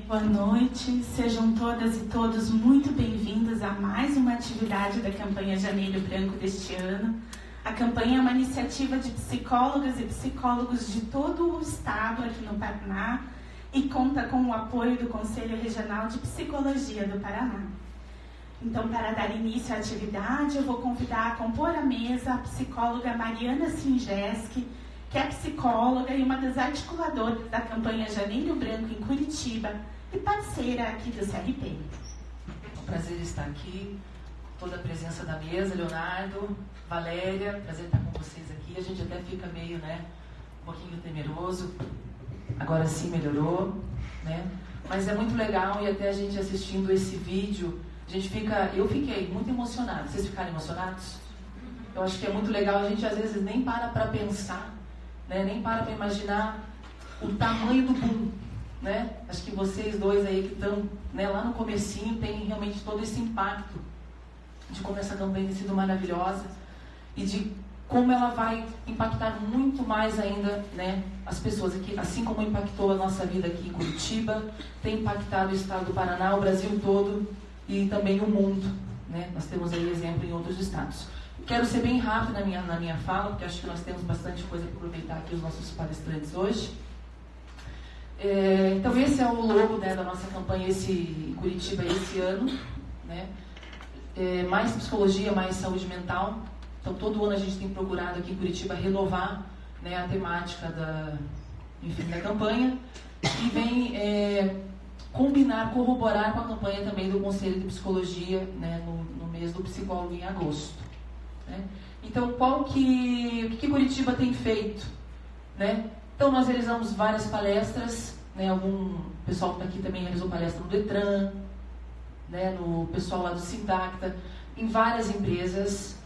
Boa noite, sejam todas e todos muito bem-vindos a mais uma atividade da campanha Janeiro Branco deste ano. A campanha é uma iniciativa de psicólogas e psicólogos de todo o estado aqui no Paraná e conta com o apoio do Conselho Regional de Psicologia do Paraná. Então, para dar início à atividade, eu vou convidar a compor a mesa a psicóloga Mariana Singeski, que é psicóloga e uma das articuladoras da campanha Janeiro Branco em Curitiba e parceira aqui do CRP. É um prazer estar aqui, toda a presença da mesa, Leonardo, Valéria, prazer estar com vocês aqui. A gente até fica meio, um pouquinho temeroso, agora sim melhorou, Mas é muito legal e até a gente assistindo esse vídeo, eu fiquei muito emocionada. Vocês ficaram emocionados? Eu acho que é muito legal, a gente às vezes nem para pensar, nem para imaginar o tamanho do boom, Acho que vocês dois aí que estão lá no comecinho têm realmente todo esse impacto de como essa campanha tem sido maravilhosa e de como ela vai impactar muito mais ainda, as pessoas aqui, assim como impactou a nossa vida aqui em Curitiba, tem impactado o estado do Paraná, o Brasil todo e também o mundo, Nós temos aí exemplo em outros estados. Quero ser bem rápido na minha fala, porque acho que nós temos bastante coisa para aproveitar aqui os nossos palestrantes hoje. Então esse é o logo da nossa campanha em Curitiba esse ano, mais psicologia, mais saúde mental. Então todo ano a gente tem procurado aqui em Curitiba renovar a temática da campanha e vem corroborar com a campanha também do Conselho de Psicologia no mês do psicólogo em agosto. Então, o que Curitiba tem feito? Então, nós realizamos várias palestras, algum pessoal que está aqui também realizou palestra no Detran, no pessoal lá do Sindacta, em várias empresas,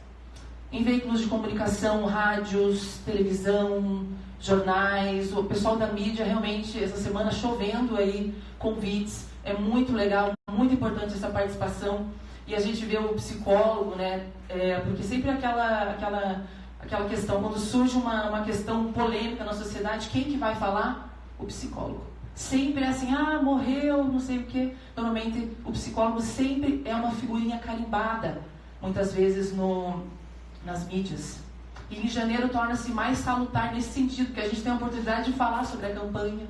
em veículos de comunicação, rádios, televisão, jornais, o pessoal da mídia, realmente, essa semana chovendo aí convites, é muito legal, muito importante essa participação. E a gente vê o psicólogo, porque sempre aquela questão, quando surge uma questão polêmica na sociedade, quem que vai falar? O psicólogo. Sempre é assim, morreu, não sei o quê. Normalmente, o psicólogo sempre é uma figurinha carimbada, muitas vezes nas mídias. E em janeiro torna-se mais salutar nesse sentido, porque a gente tem a oportunidade de falar sobre a campanha,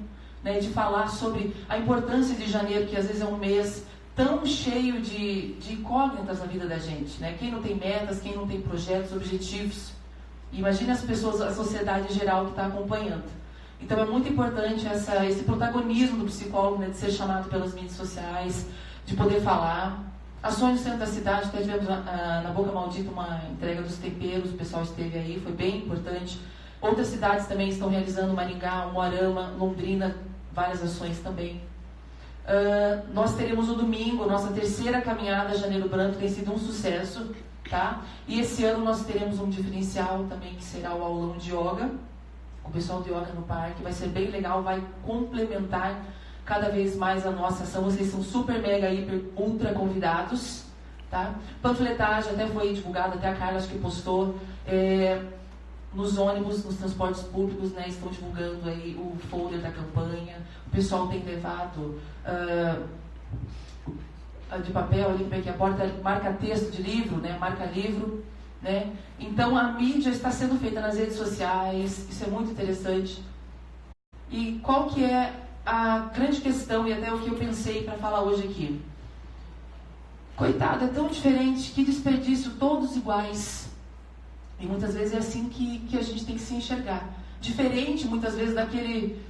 de falar sobre a importância de janeiro, que às vezes é um mês tão cheio de incógnitas na vida da gente, Quem não tem metas, quem não tem projetos, objetivos. Imagina as pessoas, a sociedade em geral que está acompanhando. Então é muito importante esse protagonismo do psicólogo, de ser chamado pelas mídias sociais, de poder falar. Ações no centro da cidade, até tivemos na Boca Maldita uma entrega dos temperos, o pessoal esteve aí, foi bem importante. Outras cidades também estão realizando, Maringá, Umuarama, Londrina, várias ações também. Nós teremos no domingo, nossa terceira caminhada Janeiro Branco, tem sido um sucesso, E esse ano nós teremos um diferencial também, que será o aulão de yoga, o pessoal de yoga no parque, vai ser bem legal, vai complementar cada vez mais a nossa ação. Vocês são super, mega, hiper, ultra convidados, Panfletagem até foi divulgada, até a Carla acho que postou, nos ônibus, nos transportes públicos, estão divulgando aí o folder da campanha. O pessoal tem levado de papel ali, que a porta marca texto de livro, marca livro, Então a mídia está sendo feita nas redes sociais, isso é muito interessante. E qual que é a grande questão, e até o que eu pensei para falar hoje aqui? Coitado, é tão diferente, que desperdício, todos iguais. E muitas vezes é assim que a gente tem que se enxergar. Diferente, muitas vezes, daquele,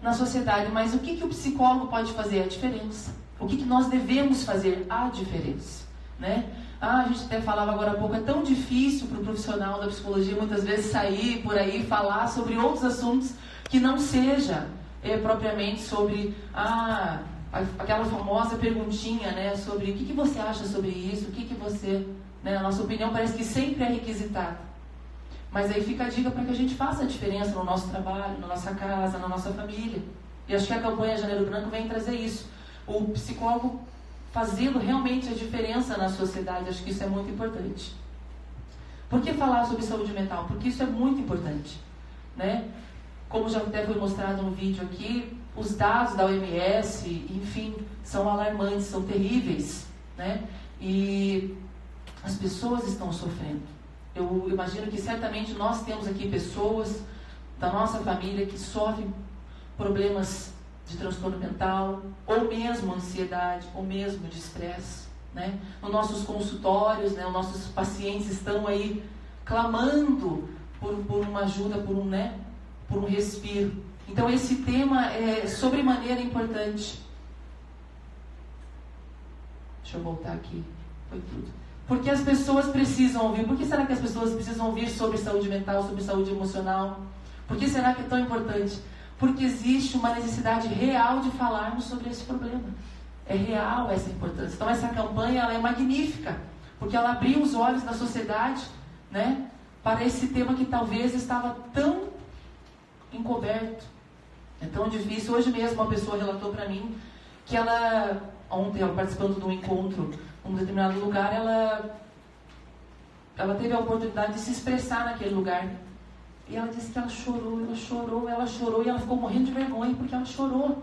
na sociedade. Mas o que o psicólogo pode fazer? A diferença. O que nós devemos fazer? A diferença. A gente até falava agora há pouco, é tão difícil para o profissional da psicologia, muitas vezes, sair por aí, falar sobre outros assuntos que não seja propriamente sobre aquela famosa perguntinha, sobre o que você acha sobre isso, o que você... A nossa opinião parece que sempre é requisitada. Mas aí fica a dica para que a gente faça a diferença no nosso trabalho, na nossa casa, na nossa família. E acho que a campanha Janeiro Branco vem trazer isso. O psicólogo fazendo realmente a diferença na sociedade, acho que isso é muito importante. Por que falar sobre saúde mental? Porque isso é muito importante. Como já até foi mostrado no vídeo aqui, os dados da OMS, enfim, são alarmantes, são terríveis, né? E as pessoas estão sofrendo. Eu imagino que certamente nós temos aqui pessoas da nossa família que sofrem problemas de transtorno mental, ou mesmo ansiedade, ou mesmo de estresse, né? Nos nossos consultórios, né, os nossos pacientes estão aí clamando por uma ajuda, por um respiro. Então esse tema é sobremaneira importante. Deixa eu voltar aqui. Foi tudo. Porque as pessoas precisam ouvir. Por que será que as pessoas precisam ouvir sobre saúde mental, sobre saúde emocional? Por que será que é tão importante? Porque existe uma necessidade real de falarmos sobre esse problema. É real essa importância. Então essa campanha ela é magnífica, porque ela abriu os olhos da sociedade, né, para esse tema que talvez estava tão encoberto. É tão difícil. Hoje mesmo uma pessoa relatou para mim que ontem ela participando de um encontro em um determinado lugar, ela teve a oportunidade de se expressar naquele lugar. E ela disse que ela chorou e ela ficou morrendo de vergonha porque ela chorou.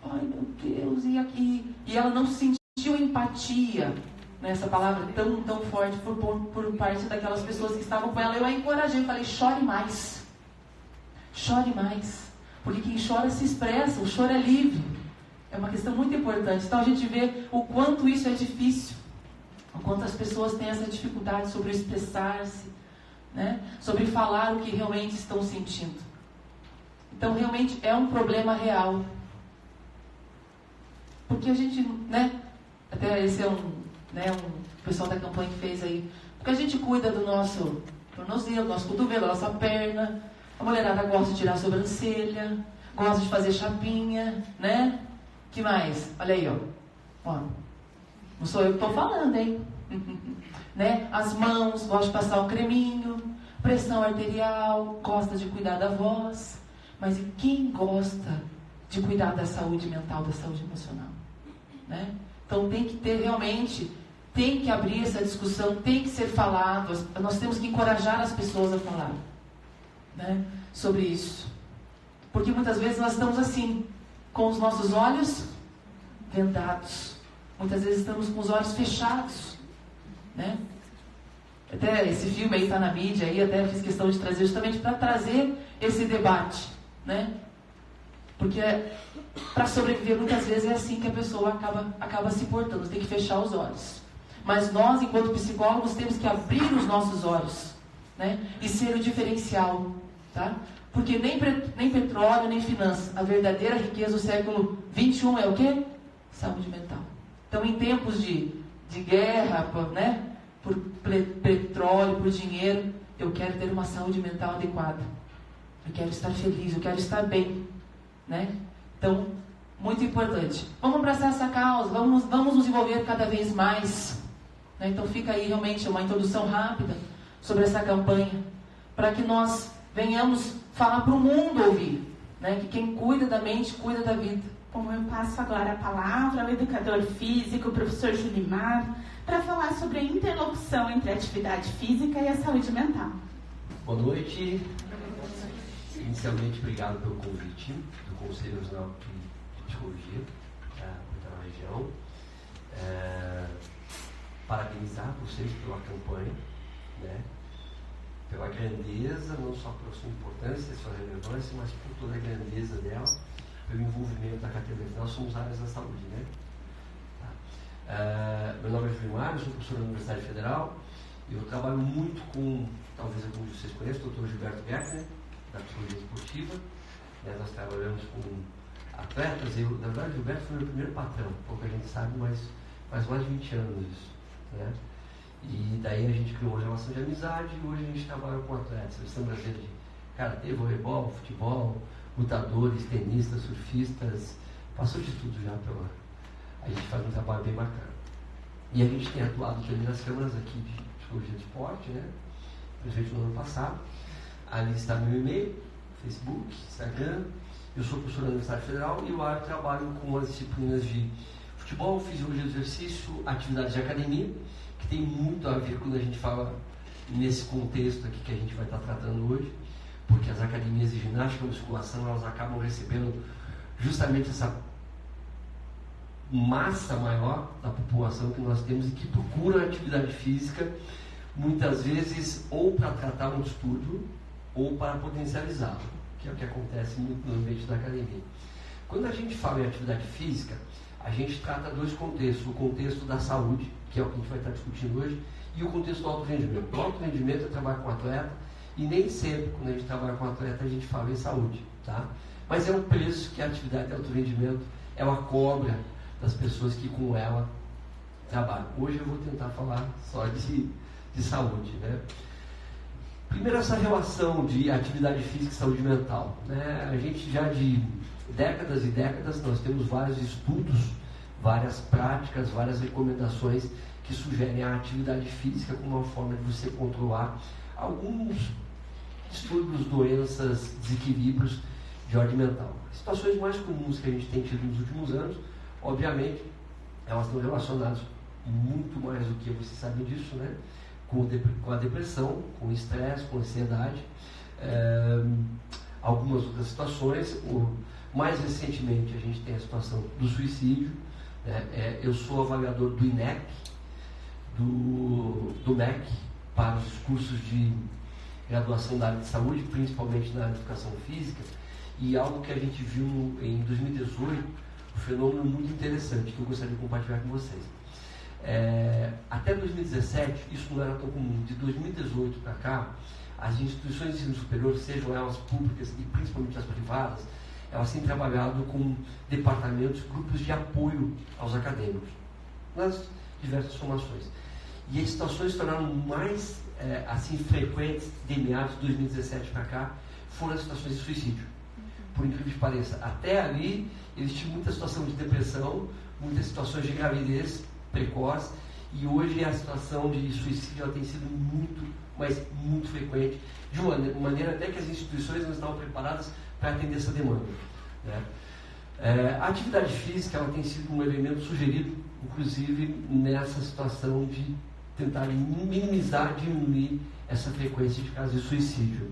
Ai meu Deus, e ela não sentiu empatia, né, essa palavra tão forte por parte daquelas pessoas que estavam com ela. Eu a encorajei, eu falei, chore mais, porque quem chora se expressa, o choro é livre, é uma questão muito importante. Então a gente vê o quanto isso é difícil, o quanto as pessoas têm essa dificuldade sobre expressar-se, né, sobre falar o que realmente estão sentindo. Então realmente é um problema real. Porque a gente, né, até esse é o pessoal da campanha que fez aí, porque a gente cuida do nosso tornozelo, do nosso cotovelo, da nossa perna, a mulherada gosta de tirar a sobrancelha, gosta de fazer chapinha, né, que mais? Olha aí, ó, não sou eu que estou falando, hein, né, as mãos, gosta de passar um creminho, pressão arterial, gosta de cuidar da voz, mas e quem gosta de cuidar da saúde mental, da saúde emocional, né? Então tem que ter realmente, tem que abrir essa discussão, tem que ser falado, nós temos que encorajar as pessoas a falar, né, sobre isso, porque muitas vezes nós estamos assim, com os nossos olhos vendados, muitas vezes estamos com os olhos fechados, né? Até esse filme aí está na mídia, aí até fiz questão de trazer justamente para trazer esse debate, né? Porque para sobreviver muitas vezes é assim que a pessoa acaba se portando, tem que fechar os olhos. Mas nós, enquanto psicólogos, temos que abrir os nossos olhos, né, e ser o diferencial, tá? Porque nem petróleo, nem finanças. A verdadeira riqueza do século XXI é o quê? Saúde mental. Então, em tempos de guerra, né, por petróleo, por dinheiro, eu quero ter uma saúde mental adequada. Eu quero estar feliz, eu quero estar bem, né? Então, muito importante. Vamos abraçar essa causa, vamos nos envolver cada vez mais, né? Então fica aí realmente uma introdução rápida sobre essa campanha, para que nós venhamos falar para o mundo ouvir, né? Que quem cuida da mente, cuida da vida. Bom, eu passo agora a palavra ao educador físico, o professor Julimar, para falar sobre a interlocução entre a atividade física e a saúde mental. Boa noite. Inicialmente, obrigado pelo convite do Conselho Nacional de Psicologia da região. Parabenizar vocês pela campanha, né? Pela grandeza, não só pela sua importância, sua relevância, mas por toda a grandeza dela, pelo envolvimento da categoria. Nós somos áreas da saúde, né? Meu nome é Julimar, eu sou professor da Universidade Federal. Eu trabalho muito com, talvez alguns de vocês conheçam, o Dr. Gilberto Gertner, da psicologia esportiva, né? Nós trabalhamos com atletas. Na verdade, o Gilberto foi meu primeiro patrão, pouca gente sabe, mas faz mais de 20 anos isso, né? E daí a gente criou uma relação de amizade e hoje a gente trabalha com atletas, seleção brasileira de karatê, voleibol, futebol, lutadores, tenistas, surfistas, passou de tudo já pela... A gente faz um trabalho bem bacana. E a gente tem atuado também nas câmaras aqui de psicologia de esporte, né? Principalmente no ano passado. Ali está meu e-mail, Facebook, Instagram. Eu sou professor da Universidade Federal e eu trabalho com as disciplinas de futebol, fisiologia do exercício, atividades de academia, que tem muito a ver quando a gente fala nesse contexto aqui que a gente vai estar tratando hoje, porque as academias de ginástica e musculação, elas acabam recebendo justamente essa massa maior da população que nós temos e que procura a atividade física, muitas vezes ou para tratar um distúrbio ou para potencializá-lo, que é o que acontece muito no ambiente da academia. Quando a gente fala em atividade física, a gente trata dois contextos: o contexto da saúde, que é o que a gente vai estar discutindo hoje, e o contexto do alto rendimento. O alto rendimento é trabalhar com atleta, e nem sempre, quando a gente trabalha com atleta, a gente fala em saúde, tá? Mas é um preço que a atividade de alto rendimento, ela cobra das pessoas que com ela trabalham. Hoje eu vou tentar falar só de saúde, né? Primeiro, essa relação de atividade física e saúde mental, né? A gente já de décadas e décadas, nós temos vários estudos, várias práticas, várias recomendações que sugerem a atividade física como uma forma de você controlar alguns distúrbios, doenças, desequilíbrios de ordem mental. As situações mais comuns que a gente tem tido nos últimos anos, obviamente, elas estão relacionadas muito mais do que vocês sabem disso, né? Com a depressão, com o estresse, com a ansiedade, algumas outras situações. Mais recentemente, a gente tem a situação do suicídio, né? Eu sou avaliador do INEC, do MEC, para os cursos de graduação da área de saúde, principalmente na área de educação física, e algo que a gente viu em 2018, um fenômeno muito interessante, que eu gostaria de compartilhar com vocês. Até 2017, isso não era tão comum. De 2018 para cá, as instituições de ensino superior, sejam elas públicas e principalmente as privadas, elas têm trabalhado com departamentos, grupos de apoio aos acadêmicos, nas diversas formações. E as situações se tornaram mais assim, frequentes de meados de 2017 para cá, foram as situações de suicídio. Por incrível que pareça, até ali eles tinham muita situação de depressão, muitas situações de gravidez precoce, e hoje a situação de suicídio ela tem sido muito, mas muito frequente, de uma maneira até que as instituições não estavam preparadas para atender essa demanda, né? A atividade física ela tem sido um elemento sugerido, inclusive nessa situação de tentar minimizar, diminuir essa frequência de casos de suicídio.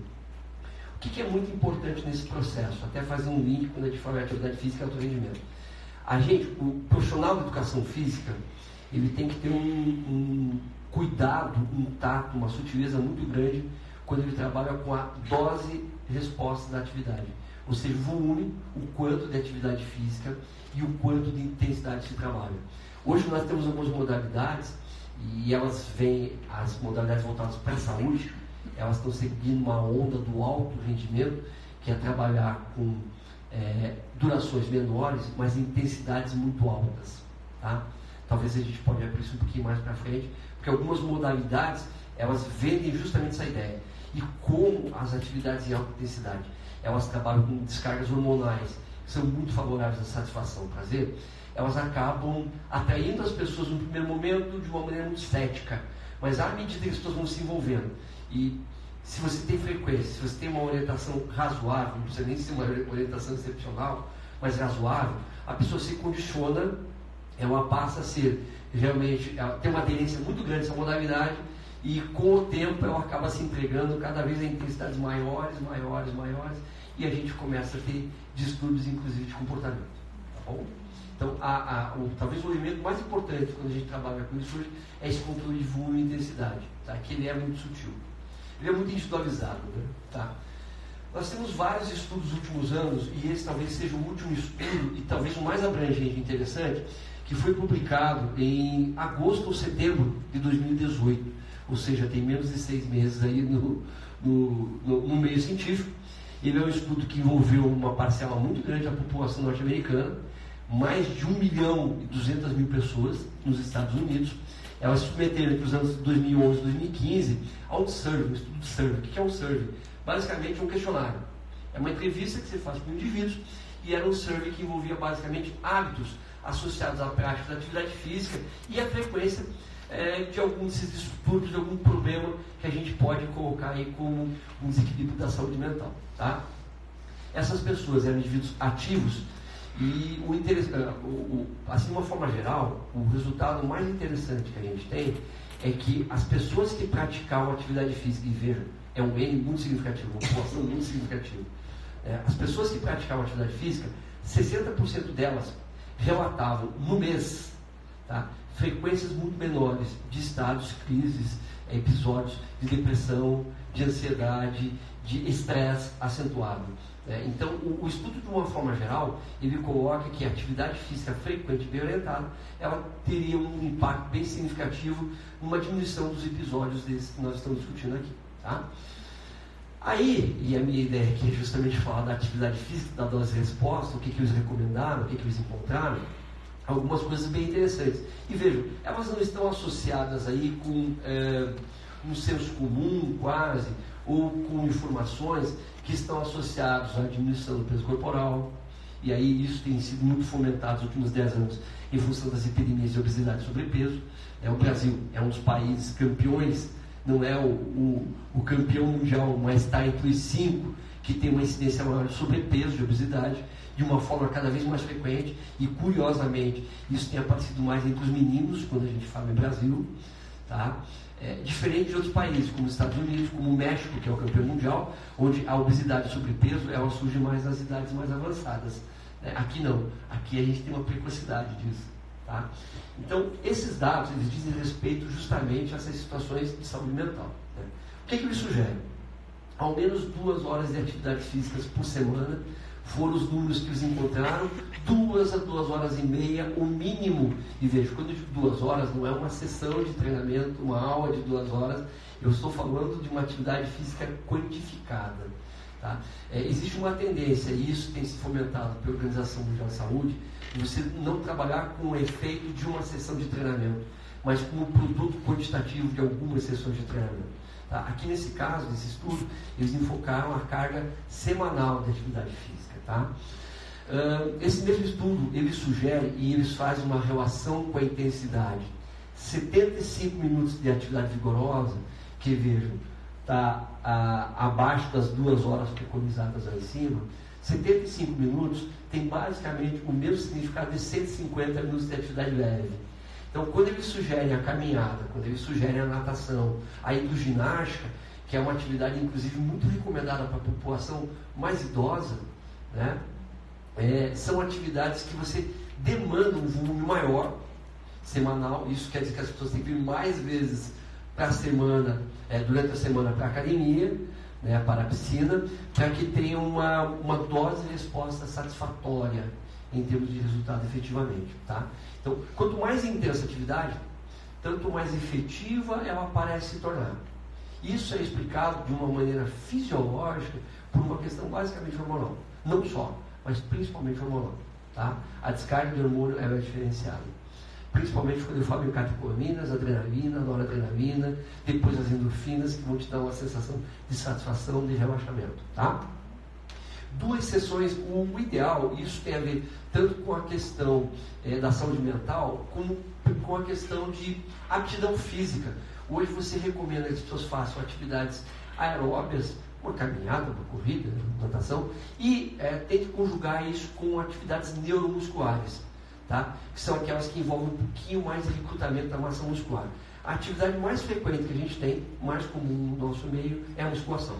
O que é muito importante nesse processo? Até fazer um link quando a gente fala de atividade física e alto rendimento. O profissional de educação física, ele tem que ter um cuidado, um tato, uma sutileza muito grande quando ele trabalha com a dose-resposta da atividade. Ou seja, o volume, o quanto de atividade física e o quanto de intensidade se trabalha. Hoje nós temos algumas modalidades, e elas vêm, as modalidades voltadas para a saúde, elas estão seguindo uma onda do alto rendimento, que é trabalhar com durações menores, mas intensidades muito altas, tá? Talvez a gente pode abrir isso um pouquinho mais para frente, porque algumas modalidades, elas vendem justamente essa ideia. E como as atividades de alta intensidade, elas trabalham com descargas hormonais, que são muito favoráveis à satisfação, prazer, elas acabam atraindo as pessoas no primeiro momento de uma maneira muito estética, mas à medida que as pessoas vão se envolvendo, e se você tem frequência, se você tem uma orientação razoável, não precisa nem ser uma orientação excepcional, mas razoável, a pessoa se condiciona, ela passa a ser realmente, ela tem uma aderência muito grande a essa modalidade, e com o tempo ela acaba se entregando cada vez a intensidades maiores, e a gente começa a ter distúrbios, inclusive, de comportamento, tá bom? Então, talvez o elemento mais importante quando a gente trabalha com isso hoje é esse controle de volume e intensidade, tá? Que ele é muito sutil. Ele é muito individualizado, né? Tá? Nós temos vários estudos nos últimos anos, e esse talvez seja o último estudo, e talvez o mais abrangente e interessante, que foi publicado em agosto ou setembro de 2018, ou seja, tem menos de 6 meses aí no meio científico. Ele é um estudo que envolveu uma parcela muito grande da população norte-americana, mais de 1.200.000 pessoas nos Estados Unidos. Elas se submeteram entre os anos 2011 e 2015 a um survey, um estudo de survey. O que é um survey? Basicamente é um questionário. É uma entrevista que você faz com indivíduos, e era um survey que envolvia basicamente hábitos associados à prática da atividade física e a frequência de algum desses distúrbios, de algum problema que a gente pode colocar aí como um desequilíbrio da saúde mental, tá? Essas pessoas eram indivíduos ativos, e assim, de uma forma geral, o resultado mais interessante que a gente tem é que as pessoas que praticavam atividade física, e vejam, é um N muito significativo, uma população muito significativa. As pessoas que praticavam atividade física, 60% delas relatavam no mês, tá, frequências muito menores de estados, crises, episódios de depressão, de ansiedade, de estresse acentuado. Então, o estudo, de uma forma geral, ele coloca que a atividade física frequente e bem orientada, ela teria um impacto bem significativo numa diminuição dos episódios desses que nós estamos discutindo aqui. Tá? Aí, e a minha ideia aqui é justamente falar da atividade física, da dose de resposta, o que eles recomendaram, o que eles encontraram, algumas coisas bem interessantes. E vejam, elas não estão associadas aí com um senso comum, quase, ou com informações que estão associadas à diminuição do peso corporal. E aí isso tem sido muito fomentado nos últimos 10 anos em função das epidemias de obesidade e sobrepeso. O Brasil é um dos países campeões, não é o campeão mundial, mas está entre os 5 que tem uma incidência maior de sobrepeso, de obesidade, de uma forma cada vez mais frequente, e curiosamente isso tem aparecido mais entre os meninos, quando a gente fala em Brasil, tá? Diferente de outros países, como os Estados Unidos, como o México, que é o campeão mundial, onde a obesidade e sobrepeso ela surge mais nas idades mais avançadas. Aqui não, aqui a gente tem uma precocidade disso. Tá? Então, esses dados eles dizem respeito justamente a essas situações de saúde mental. O que eles sugerem? Ao menos 2 horas de atividade física por semana foram os números que eles encontraram, 2 a 2 horas e meia, o mínimo. E veja, quando eu digo 2 horas, não é uma sessão de treinamento, uma aula de 2 horas, eu estou falando de uma atividade física quantificada. Tá? Existe uma tendência, e isso tem se fomentado pela Organização Mundial de Saúde, de você não trabalhar com o efeito de uma sessão de treinamento, mas com o produto quantitativo de algumas sessões de treinamento. Tá? Aqui nesse caso, nesse estudo, eles enfocaram a carga semanal de atividade física. Tá? Esse mesmo estudo, ele sugere e eles fazem uma relação com a intensidade. 75 minutos de atividade vigorosa, que vejam, está abaixo das 2 horas preconizadas lá em cima, 75 minutos tem basicamente o mesmo significado de 150 minutos de atividade leve. Então, quando eles sugerem a caminhada, quando eles sugerem a natação, a hidroginástica, que é uma atividade, inclusive, muito recomendada para a população mais idosa, né? São atividades que você demanda um volume maior, semanal. Isso quer dizer que as pessoas têm que ir mais vezes para a semana, durante a semana para a academia, né, para a piscina, para que tenha uma dose de resposta satisfatória em termos de resultado efetivamente. Tá? Então, quanto mais intensa a atividade, tanto mais efetiva ela parece se tornar. Isso é explicado de uma maneira fisiológica por uma questão basicamente hormonal. Não só, mas principalmente hormonal. Tá? A descarga de hormônio ela é diferenciada. Principalmente quando eu falo em catecolaminas, adrenalina, noradrenalina, depois as endorfinas, que vão te dar uma sensação de satisfação, de relaxamento. Tá? 2 sessões, o ideal, isso tem a ver tanto com a questão da saúde mental, como com a questão de aptidão física. Hoje você recomenda que as pessoas façam atividades aeróbias, uma caminhada, uma corrida, uma natação, e tente conjugar isso com atividades neuromusculares, tá? Que são aquelas que envolvem um pouquinho mais de recrutamento da massa muscular. A atividade mais frequente que a gente tem, mais comum no nosso meio, é a musculação.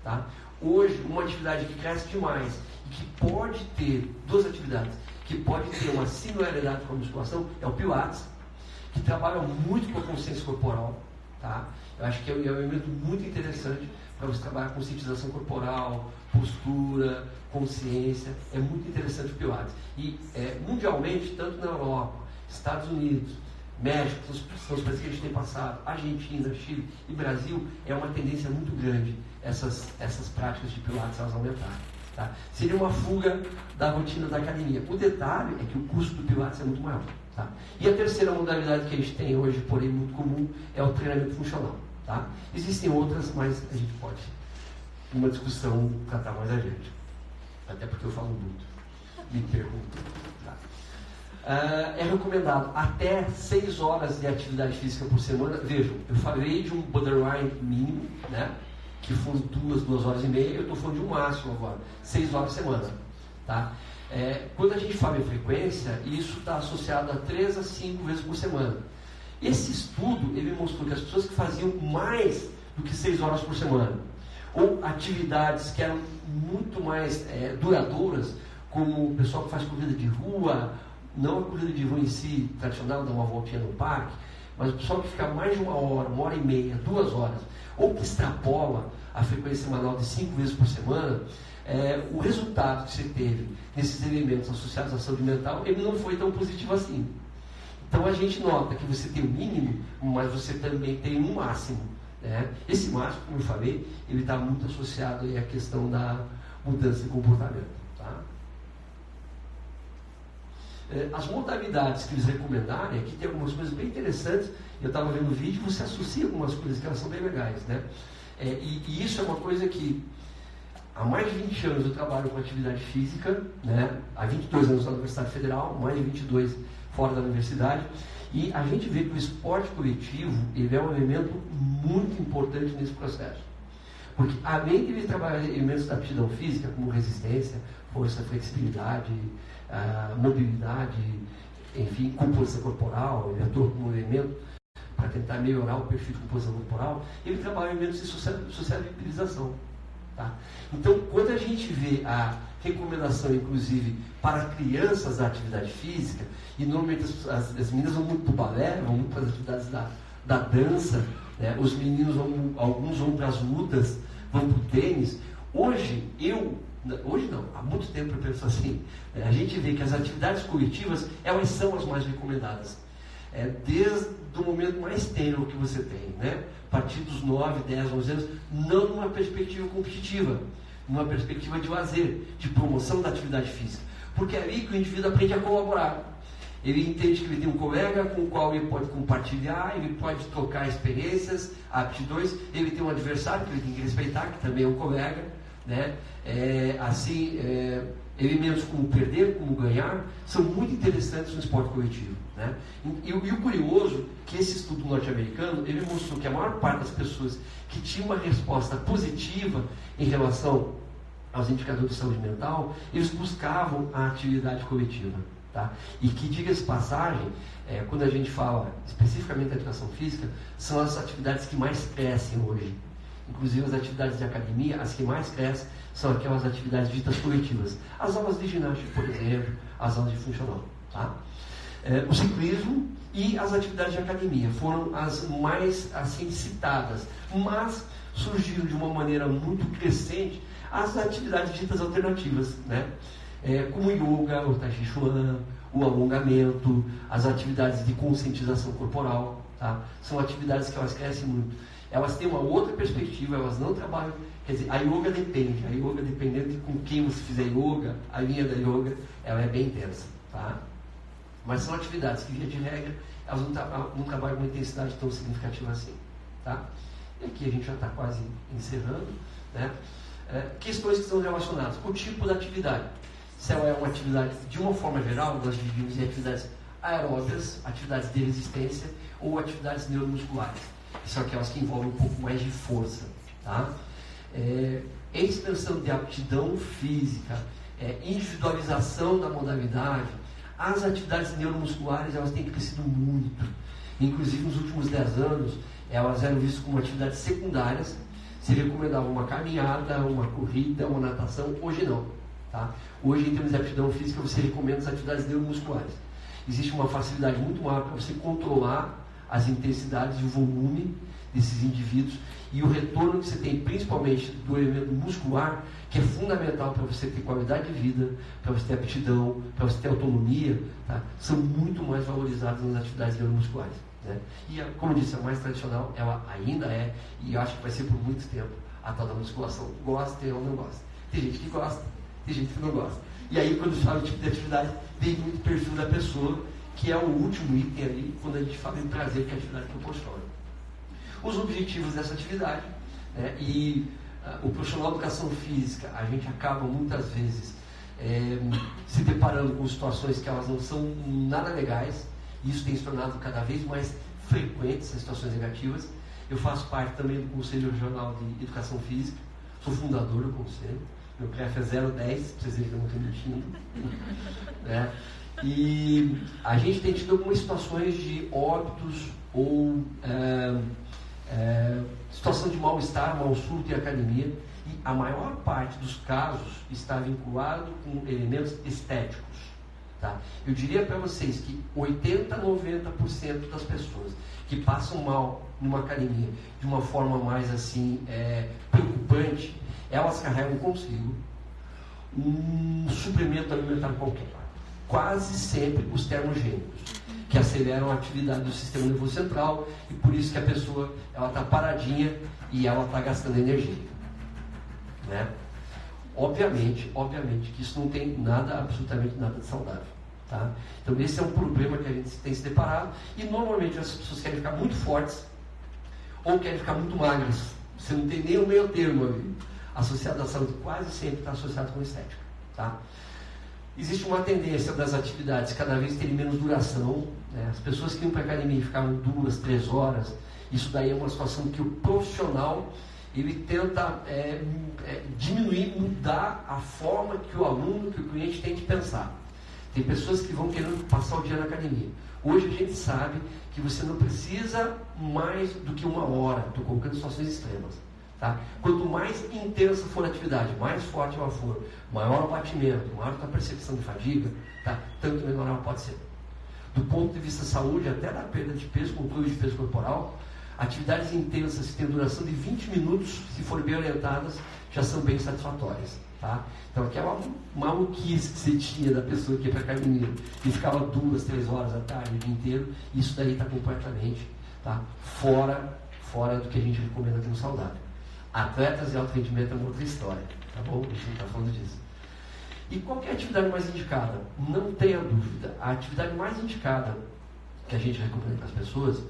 Tá? Hoje, uma atividade que cresce demais e que pode ter 2 atividades, que pode ter uma similaridade com a musculação, é o Pilates, que trabalha muito com a consciência corporal. Tá? Eu acho que é um elemento muito interessante para você trabalhar com conscientização corporal, postura, consciência. É muito interessante o Pilates. E mundialmente, tanto na Europa, Estados Unidos, México, são os países que a gente tem passado, Argentina, Chile e Brasil, é uma tendência muito grande essas práticas de Pilates elas aumentarem. Tá? Seria uma fuga da rotina da academia. O detalhe é que o custo do Pilates é muito maior. Tá? E a terceira modalidade que a gente tem hoje, porém muito comum, é o treinamento funcional. Tá? Existem outras, mas a gente pode, numa discussão, tratar mais adiante. Até porque eu falo muito. Me pergunto. Tá? É recomendado até 6 horas de atividade física por semana. Vejam, eu falei de um borderline mínimo, né? Que foram 2 horas e meia. Eu estou falando de um máximo agora, 6 horas por semana. Tá? Quando a gente fala em frequência, isso está associado a 3 a 5 vezes por semana. Esse estudo, ele mostrou que as pessoas que faziam mais do que 6 horas por semana, ou atividades que eram muito mais duradouras, como o pessoal que faz corrida de rua, não a corrida de rua em si, tradicional, dar uma voltinha no parque, mas o pessoal que fica mais de 1 hora, 1h30, 2 horas, ou que extrapola a frequência semanal de 5 vezes por semana, o resultado que você teve nesses elementos associados à saúde mental, ele não foi tão positivo assim. Então a gente nota que você tem o mínimo, mas você também tem um máximo. Né? Esse máximo, como eu falei, ele está muito associado aí à questão da mudança de comportamento. Tá? As modalidades que eles recomendarem, aqui tem algumas coisas bem interessantes. Eu estava vendo o vídeo, você associa algumas coisas que elas são bem legais. Né? E isso é uma coisa que há mais de 20 anos eu trabalho com atividade física, né? Há 22 anos na Universidade Federal, mais de 22 fora da universidade, e a gente vê que o esporte coletivo ele é um elemento muito importante nesse processo. Porque além de ele trabalhar elementos da aptidão física, como resistência, força, flexibilidade, mobilidade, enfim, composição corporal, ele atua como elemento para tentar melhorar o perfil de composição corporal, ele trabalha elementos de sociabilização. Tá? Então, quando a gente vê a recomendação, inclusive, para crianças da atividade física, e normalmente as meninas vão muito para o balé, vão muito para as atividades da dança, né? Os meninos, alguns vão para as lutas, vão para o tênis. Hoje não, há muito tempo eu penso assim, a gente vê que as atividades coletivas, elas são as mais recomendadas. Desde o momento mais tênue que você tem, né? A partir dos 9, 10, 11 anos, não numa perspectiva competitiva, numa perspectiva de lazer, de promoção da atividade física. Porque é ali que o indivíduo aprende a colaborar. Ele entende que ele tem um colega com o qual ele pode compartilhar, ele pode trocar experiências, aptidões, ele tem um adversário que ele tem que respeitar, que também é um colega, né? Elementos como perder, como ganhar, são muito interessantes no esporte coletivo. Né? E o curioso é que esse estudo norte-americano, ele mostrou que a maior parte das pessoas que tinham uma resposta positiva em relação aos indicadores de saúde mental, eles buscavam a atividade coletiva. Tá? E que, diga-se de passagem, quando a gente fala especificamente da educação física, são as atividades que mais crescem hoje. Inclusive as atividades de academia, as que mais crescem são aquelas atividades ditas coletivas. As aulas de ginástica, por exemplo, as aulas de funcional. Tá? O ciclismo e as atividades de academia foram as mais assim citadas, mas surgiram de uma maneira muito crescente as atividades ditas alternativas, né? Como o yoga, o tai chi chuan, o alongamento, as atividades de conscientização corporal. Tá? São atividades que elas crescem muito. Elas têm uma outra perspectiva, elas não trabalham, quer dizer, a yoga depende, dependendo de com quem você fizer yoga, a linha da yoga, ela é bem intensa, tá? Mas são atividades que, via de regra, elas não trabalham com uma intensidade tão significativa assim, tá? E aqui a gente já está quase encerrando, né? Questões que são relacionadas com o tipo da atividade. Se ela é uma atividade, de uma forma geral, nós dividimos em atividades aeróbias, atividades de resistência ou atividades neuromusculares. São aquelas que envolvem um pouco mais de força. Tá? Expansão de aptidão física, individualização da modalidade. As atividades neuromusculares, elas têm crescido muito. Inclusive, nos últimos 10 anos, elas eram vistas como atividades secundárias. Se recomendava uma caminhada, uma corrida, uma natação. Hoje não. Tá? Hoje, em termos de aptidão física, você recomenda as atividades neuromusculares. Existe uma facilidade muito maior para você controlar as intensidades e o volume desses indivíduos e o retorno que você tem, principalmente do elemento muscular, que é fundamental para você ter qualidade de vida, para você ter aptidão, para você ter autonomia, tá? São muito mais valorizados nas atividades neuromusculares. Né? E, como eu disse, a mais tradicional, ela ainda é, e eu acho que vai ser por muito tempo, a tal da musculação. Gosta ou não gosta. Tem gente que gosta, tem gente que não gosta. E aí, quando fala o tipo de atividade, vem muito o perfil da pessoa, que é o último item ali, quando a gente fala em prazer que a atividade proporciona. Os objetivos dessa atividade, né, e o profissional de educação física, a gente acaba muitas vezes se deparando com situações que elas não são nada legais, e isso tem se tornado cada vez mais frequente, essas situações negativas. Eu faço parte também do Conselho Regional de Educação Física, sou fundador do Conselho, meu CREF é 010, para vocês verem que eu não estou mentindo. Né? E a gente tem tido algumas situações de óbitos ou situação de mal-estar, mal-surto em academia, e a maior parte dos casos está vinculado com elementos estéticos. Tá? Eu diria para vocês que 80% a 90% das pessoas que passam mal numa academia de uma forma mais assim preocupante, elas carregam consigo um suplemento alimentar qualquer. Quase sempre os termogênicos, que aceleram a atividade do sistema nervoso central, e por isso que a pessoa está paradinha e ela está gastando energia. Né? Obviamente que isso não tem nada, absolutamente nada de saudável. Tá? Então esse é um problema que a gente tem se deparado, e normalmente as pessoas querem ficar muito fortes ou querem ficar muito magras. Você não tem nem o meio termo ali. Associado à saúde quase sempre está associado com estética. Tá? Existe uma tendência das atividades cada vez terem menos duração. Né? As pessoas que iam para a academia e ficavam 2, 3 horas, isso daí é uma situação que o profissional ele tenta diminuir, mudar a forma que o aluno, que o cliente tem de pensar. Tem pessoas que vão querendo passar o dia na academia. Hoje a gente sabe que você não precisa mais do que 1 hora. Estou colocando situações extremas. Tá? Quanto mais intensa for a atividade, mais forte ela for, maior o batimento, maior a percepção de fadiga, tá? Tanto menor ela pode ser. Do ponto de vista da saúde, até da perda de peso, controle de peso corporal, atividades intensas que têm duração de 20 minutos, se forem bem orientadas, já são bem satisfatórias. Tá? Então aquela maluquice que você tinha da pessoa que ia para a academia e ficava 2, 3 horas à tarde, o dia inteiro, isso daí está completamente fora do que a gente recomenda aqui no saudável. Atletas de alto rendimento é uma outra história, tá bom? A gente não está falando disso. E qual que é a atividade mais indicada? Não tenha dúvida, a atividade mais indicada que a gente recomenda para as pessoas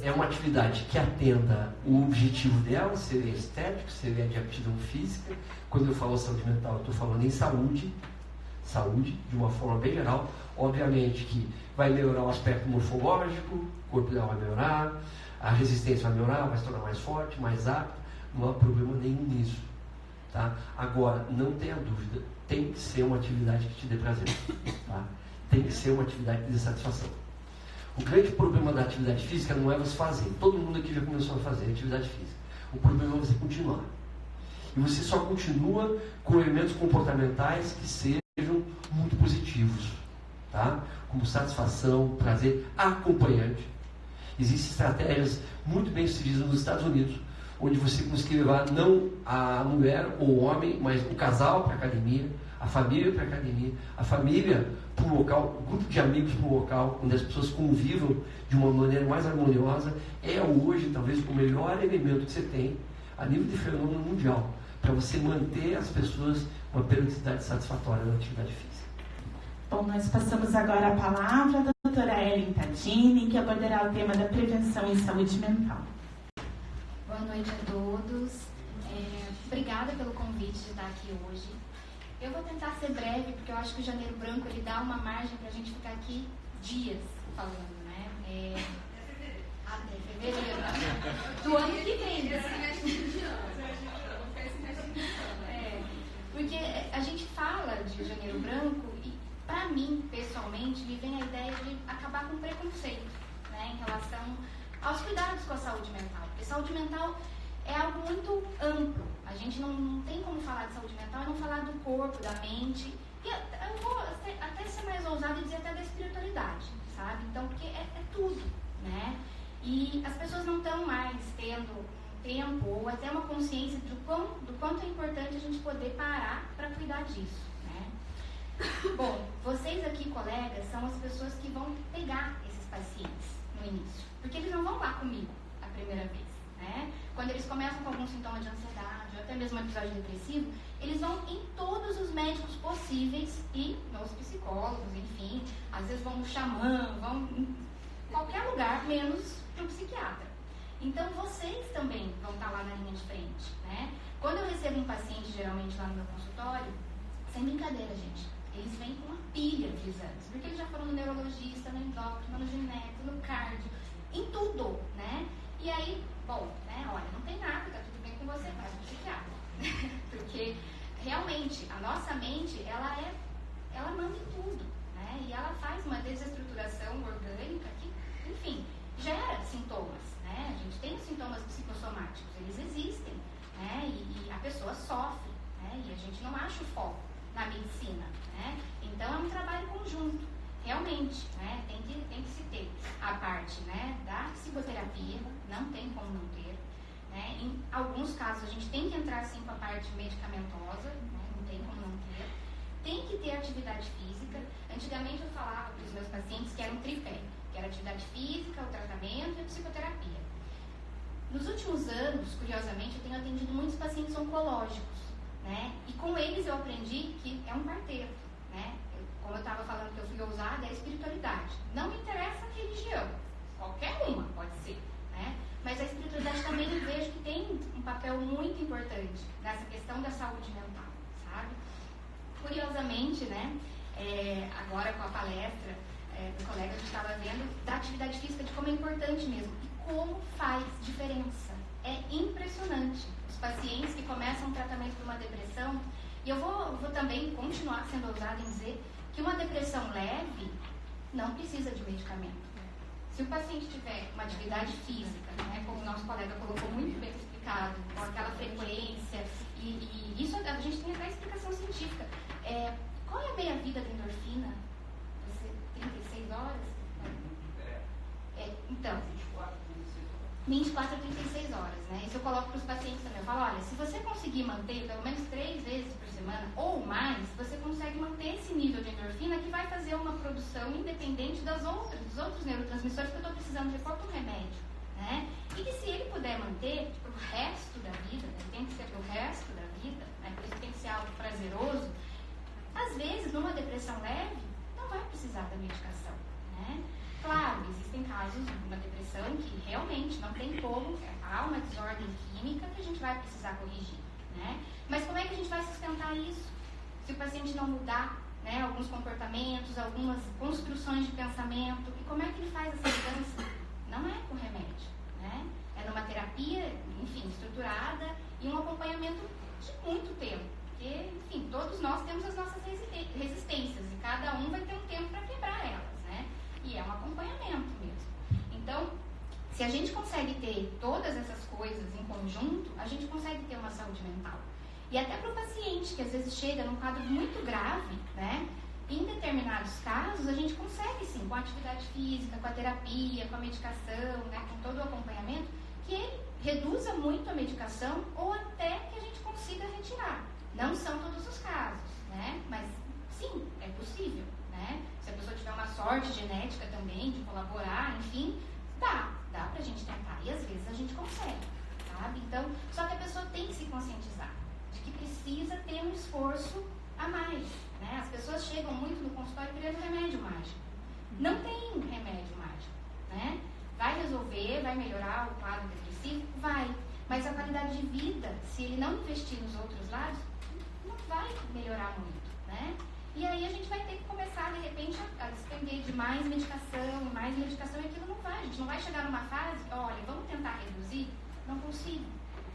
é uma atividade que atenda o objetivo dela, seria estético, seria de aptidão física. Quando eu falo saúde mental, eu estou falando em saúde, de uma forma bem geral. Obviamente que vai melhorar o aspecto morfológico, o corpo dela vai melhorar, a resistência vai melhorar, vai se tornar mais forte, mais apto, não há problema nenhum nisso. Tá? Agora, não tenha dúvida, tem que ser uma atividade que te dê prazer. Tá? Tem que ser uma atividade que dê satisfação. O grande problema da atividade física não é você fazer. Todo mundo aqui já começou a fazer atividade física. O problema é você continuar. E você só continua com elementos comportamentais que sejam muito positivos. Tá? Como satisfação, prazer, acompanhante. Existem estratégias muito bem sucedidas nos Estados Unidos, onde você consegue levar não a mulher ou o homem, mas o casal para a academia, a família para a academia, a família para um local, o grupo de amigos para um local, onde as pessoas convivam de uma maneira mais harmoniosa, é hoje talvez o melhor elemento que você tem a nível de fenômeno mundial, para você manter as pessoas com uma periodicidade satisfatória na atividade física. Bom, nós passamos agora a palavra da doutora Ellen Tadini, que abordará o tema da prevenção em saúde mental. Boa noite a todos. Obrigada pelo convite de estar aqui hoje. Eu vou tentar ser breve, porque eu acho que o Janeiro Branco ele dá uma margem para a gente ficar aqui dias falando, né? Até fevereiro, do ano que vem. Porque a gente fala de Janeiro Branco e, para mim, pessoalmente, me vem a ideia de acabar com o preconceito, né, em relação aos cuidados com a saúde mental. Porque saúde mental é algo muito amplo. A gente não tem como falar de saúde mental e não falar do corpo, da mente. E eu vou até ser mais ousada e dizer até da espiritualidade, sabe? Então, porque é tudo, né? E as pessoas não estão mais tendo um tempo ou até uma consciência do quanto é importante a gente poder parar para cuidar disso, né? Bom, vocês aqui, colegas, são as pessoas que vão pegar esses pacientes no início. Porque eles não vão lá comigo a primeira vez, né? Quando eles começam com algum sintoma de ansiedade ou até mesmo um episódio depressivo, eles vão em todos os médicos possíveis e nos psicólogos, enfim, às vezes vão no xamã, vão em qualquer lugar, menos para o psiquiatra. Então, vocês também vão estar lá na linha de frente, né? Quando eu recebo um paciente, geralmente lá no meu consultório, sem brincadeira, gente, eles vêm com uma pilha de exames, porque eles já foram no neurologista, no endócrino, no gineco, no cardio, em tudo, né? E aí, bom, né, olha, não tem nada, tá tudo bem com você, vai pro psiquiatra. Porque, realmente, a nossa mente, ela manda em tudo, né? E ela faz uma desestruturação orgânica que, enfim, gera sintomas, né? A gente tem os sintomas práticos, eles existem, né? E a pessoa sofre, né? E a gente não acha o foco na medicina, né? Então é um trabalho conjunto, realmente, né? Tem que se ter a parte, né, da psicoterapia, não tem como não ter, né? Em alguns casos a gente tem que entrar sim com a parte medicamentosa, né? Não tem como não ter. Tem que ter atividade física. Antigamente eu falava para os meus pacientes que era um tripé, que era a atividade física, o tratamento e a psicoterapia. Nos últimos anos, curiosamente, eu tenho atendido muitos pacientes oncológicos, né? E com eles eu aprendi que é um quarteto, né? Como eu estava falando que eu fui ousada, é a espiritualidade. Não me interessa a religião, qualquer uma pode ser, né? Mas a espiritualidade também eu vejo que tem um papel muito importante nessa questão da saúde mental, sabe? Curiosamente, né? Agora com a palestra do colega, a gente estava vendo da atividade física, de como é importante mesmo e como faz diferença. É impressionante. Os pacientes que começam um tratamento para uma depressão, e eu vou também continuar sendo ousada em dizer que uma depressão leve não precisa de medicamento. Se o paciente tiver uma atividade física, né, como o nosso colega colocou muito bem explicado, com aquela frequência, e isso a gente tem até explicação científica. Qual é a meia-vida da endorfina? 36 horas? Então, 24 a 36 horas, né? Isso eu coloco para os pacientes também. Eu falo, olha, se você conseguir manter pelo menos 3 vezes por semana ou mais, você consegue manter esse nível de endorfina que vai fazer uma produção independente dos outros neurotransmissores que eu estou precisando de qualquer remédio, né? E que se ele puder manter para o resto da vida, né? Tem que ser para o resto da vida, né? Por isso tem que ser algo prazeroso. Às vezes, numa depressão leve, não vai precisar da medicação, né? Claro, existem casos de uma depressão que realmente não tem como, há uma desordem química que a gente vai precisar corrigir, né? Mas como é que a gente vai sustentar isso? Se o paciente não mudar, né, alguns comportamentos, algumas construções de pensamento, e como é que ele faz essa mudança? Não é com remédio, né? É numa terapia, enfim, estruturada e um acompanhamento de muito tempo. Porque, enfim, todos nós temos as nossas resistências e cada um vai ter um tempo para quebrar elas, né? E é um acompanhamento mesmo. Então, se a gente consegue ter todas essas coisas em conjunto, a gente consegue ter uma saúde mental. E até para o paciente, que às vezes chega num quadro muito grave, né? Em determinados casos, a gente consegue sim, com a atividade física, com a terapia, com a medicação, né? Com todo o acompanhamento, que ele reduza muito a medicação ou até que a gente consiga retirar. Não são todos os casos, né? Mas sim, é possível, né? Se a pessoa tiver uma sorte genética também de colaborar, enfim, dá pra gente tentar. E às vezes a gente consegue, sabe? Então, só que a pessoa tem que se conscientizar de que precisa ter um esforço a mais, né? As pessoas chegam muito no consultório querendo remédio mágico. Não tem remédio mágico, né? Vai resolver, vai melhorar o quadro depressivo? Vai. Mas a qualidade de vida, se ele não investir nos outros lados, não vai melhorar muito, né? E aí a gente vai ter que começar, de repente, a despender de mais medicação, e aquilo não vai. A gente não vai chegar numa fase, olha, vamos tentar reduzir? Não consigo,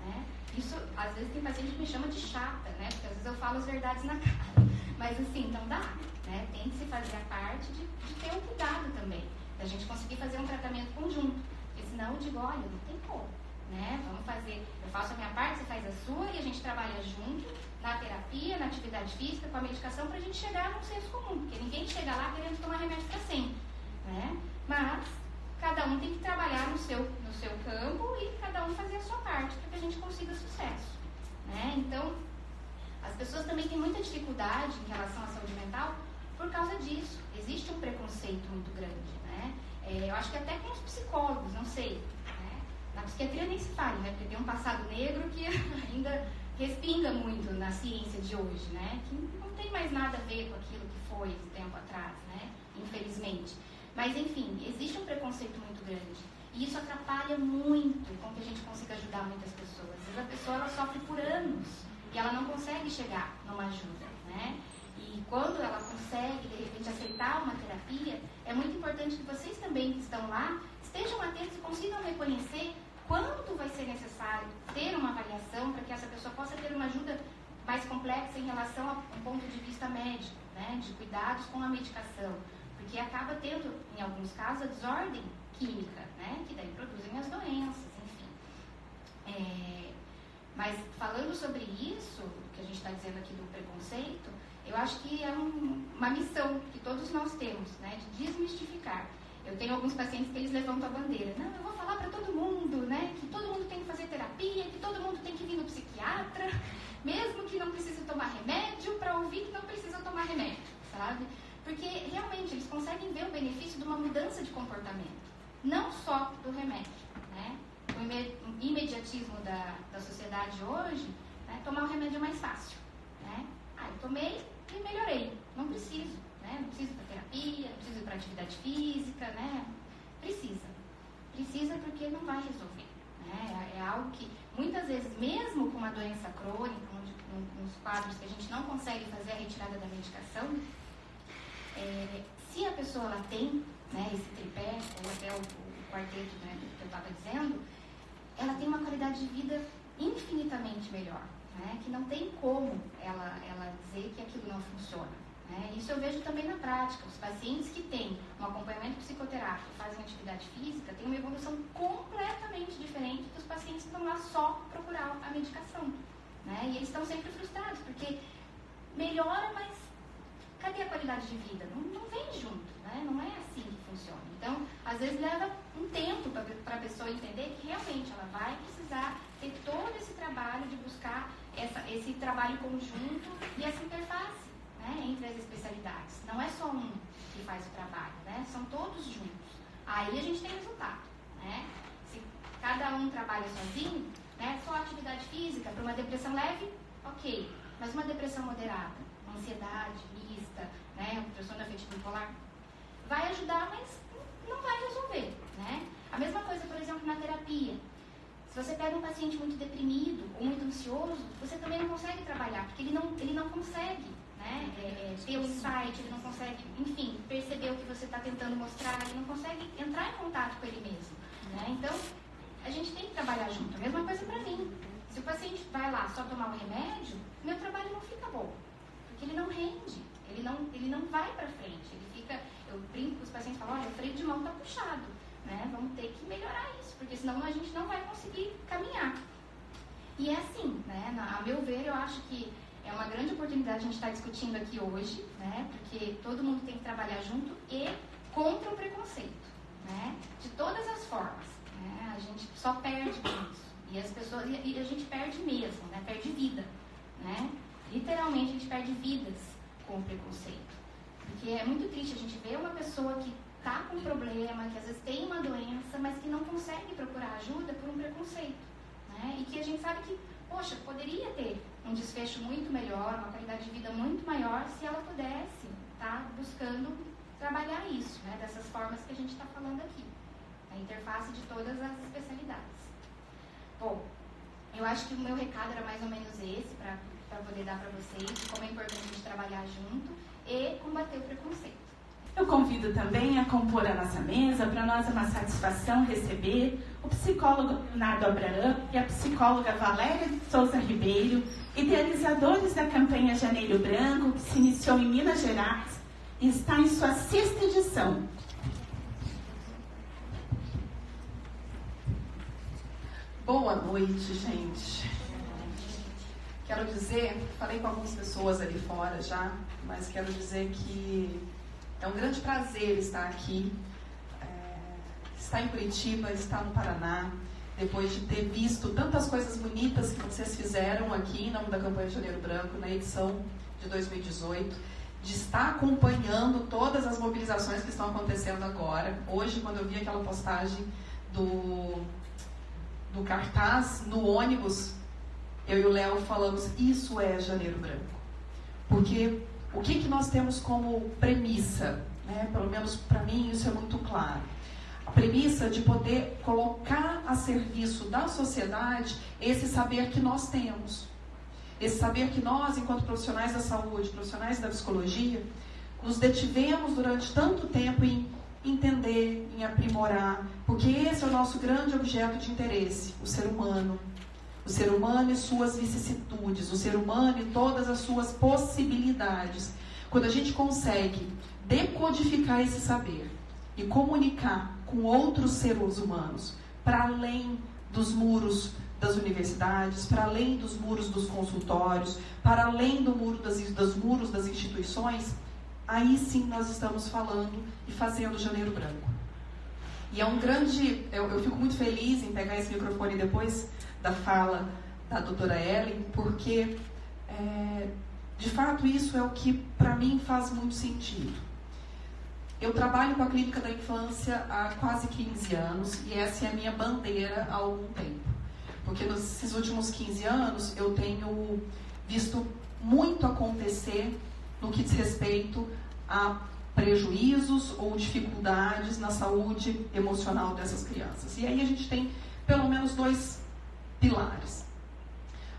né? Isso, às vezes, tem paciente que me chama de chata, né? Porque às vezes eu falo as verdades na cara. Mas assim, não dá, né? Tem que se fazer a parte de ter um cuidado também, da gente conseguir fazer um tratamento conjunto. Porque senão eu digo, olha, não tem como, né? Vamos fazer, eu faço a minha parte, você faz a sua e a gente trabalha junto na terapia, na atividade física, com a medicação, para a gente chegar num senso comum, porque ninguém chega lá querendo tomar remédio para sempre, né? Mas cada um tem que trabalhar no seu campo e cada um fazer a sua parte para que a gente consiga sucesso, né? Então, as pessoas também têm muita dificuldade em relação à saúde mental por causa disso. Existe um preconceito muito grande, né? Eu acho que até com os psicólogos, não sei, né? Na psiquiatria nem se fala, né? Porque tem um passado negro que ainda respinga muito na ciência de hoje, né? Que não tem mais nada a ver com aquilo que foi tempo atrás, né? Infelizmente. Mas, enfim, existe um preconceito muito grande. E isso atrapalha muito com que a gente consiga ajudar muitas pessoas. Às vezes a pessoa ela sofre por anos e ela não consegue chegar numa ajuda, né? E quando ela consegue, de repente, aceitar uma terapia, é muito importante que vocês também que estão lá estejam atentos e consigam reconhecer quanto vai ser necessário ter uma avaliação para que essa pessoa possa ter uma ajuda mais complexa em relação a um ponto de vista médico, né, de cuidados com a medicação, porque acaba tendo, em alguns casos, a desordem química, né, que daí produzem as doenças, enfim. Mas falando sobre isso, que a gente está dizendo aqui do preconceito, eu acho que é uma missão que todos nós temos, né, de desmistificar. Eu tenho alguns pacientes que eles levantam a bandeira. Não, eu vou falar para todo mundo, né, que todo mundo tem que fazer terapia, que todo mundo tem que vir no psiquiatra, mesmo que não precise tomar remédio, para ouvir que não precisa tomar remédio, sabe? Porque realmente eles conseguem ver o benefício de uma mudança de comportamento, não só do remédio, né? O imediatismo da sociedade hoje, né, tomar o remédio é mais fácil, né? Eu tomei e melhorei, não preciso, né? Não preciso para terapia, não preciso para atividade física, né? Precisa porque não vai resolver, né? É algo que muitas vezes, mesmo com uma doença crônica, nos quadros que a gente não consegue fazer a retirada da medicação, se a pessoa ela tem, né, esse tripé, ou até o quarteto, né, que eu estava dizendo, ela tem uma qualidade de vida infinitamente melhor, né, que não tem como ela dizer que aquilo não funciona, né. Isso eu vejo também na prática. Os pacientes que têm um acompanhamento psicoterápico, fazem atividade física, têm uma evolução completamente diferente dos pacientes que vão lá só procurar a medicação, né, e eles estão sempre frustrados, porque melhora, mas cadê a qualidade de vida? Não vem junto, né? Não é assim que funciona. Então, às vezes leva um tempo para a pessoa entender que realmente ela vai precisar ter todo esse trabalho de buscar esse trabalho conjunto e essa interface, né, entre as especialidades. Não é só um que faz o trabalho, né? São todos juntos. Aí a gente tem resultado, né? Se cada um trabalha sozinho, né, só atividade física para uma depressão leve, ok. Mas uma depressão moderada, uma ansiedade mista, né, um transtorno afetivo bipolar, vai ajudar, mas não vai resolver, né? A mesma coisa, por exemplo, na terapia. Se você pega um paciente muito deprimido ou muito ansioso, você também não consegue trabalhar, porque ele não consegue, né, ter o insight, ele não consegue, enfim, perceber o que você está tentando mostrar, ele não consegue entrar em contato com ele mesmo, né? Então, a gente tem que trabalhar junto. A mesma coisa para mim. Se o paciente vai lá só tomar o remédio, meu trabalho não fica bom, porque ele não rende, ele não vai para frente, ele fica, eu brinco com os pacientes e falo, olha, o freio de mão está puxado, né? Vamos ter que melhorar isso, porque senão a gente não vai conseguir caminhar. E é assim, né? A meu ver, eu acho que é uma grande oportunidade a gente estar discutindo aqui hoje, né? Porque todo mundo tem que trabalhar junto e contra o preconceito, né? De todas as formas, né? A gente só perde com isso. E as pessoas, e a gente perde mesmo, né? Perde vida, né? Literalmente a gente perde vidas com o preconceito. Porque é muito triste a gente ver uma pessoa que está com um problema, que às vezes tem uma doença, mas que não consegue procurar ajuda por um preconceito, né? E que a gente sabe que, poxa, poderia ter um desfecho muito melhor, uma qualidade de vida muito maior se ela pudesse estar buscando trabalhar isso, né? Dessas formas que a gente está falando aqui. A interface de todas as especialidades. Bom, eu acho que o meu recado era mais ou menos esse, para poder dar para vocês, de como é importante a gente trabalhar junto e combater o preconceito. Eu convido também a compor a nossa mesa. Para nós é uma satisfação receber o psicólogo Leonardo Abraham e a psicóloga Valéria de Souza Ribeiro, idealizadores da campanha Janeiro Branco, que se iniciou em Minas Gerais e está em sua 6ª edição. Boa noite, gente. Quero dizer, falei com algumas pessoas ali fora já, mas quero dizer que é um grande prazer estar aqui, estar em Curitiba, estar no Paraná, depois de ter visto tantas coisas bonitas que vocês fizeram aqui em nome da campanha Janeiro Branco, na edição de 2018, de estar acompanhando todas as mobilizações que estão acontecendo agora. Hoje, quando eu vi aquela postagem do cartaz no ônibus, eu e o Léo falamos, isso é Janeiro Branco. Porque o que nós temos como premissa, né? Pelo menos para mim isso é muito claro. A premissa de poder colocar a serviço da sociedade esse saber que nós temos. Esse saber que nós, enquanto profissionais da saúde, profissionais da psicologia, nos detivemos durante tanto tempo em entender, em aprimorar, porque esse é o nosso grande objeto de interesse, o ser humano e suas vicissitudes, o ser humano e todas as suas possibilidades. Quando a gente consegue decodificar esse saber e comunicar com outros seres humanos, para além dos muros das universidades, para além dos muros dos consultórios, para além do muro dos muros das instituições, aí sim nós estamos falando e fazendo Janeiro Branco. E é um grande... Eu fico muito feliz em pegar esse microfone depois da fala da doutora Ellen, porque, de fato, isso é o que, para mim, faz muito sentido. Eu trabalho com a Clínica da Infância há quase 15 anos e essa é a minha bandeira há algum tempo. Porque nesses últimos 15 anos eu tenho visto muito acontecer no que diz respeito a prejuízos ou dificuldades na saúde emocional dessas crianças. E aí a gente tem pelo menos 2 pilares.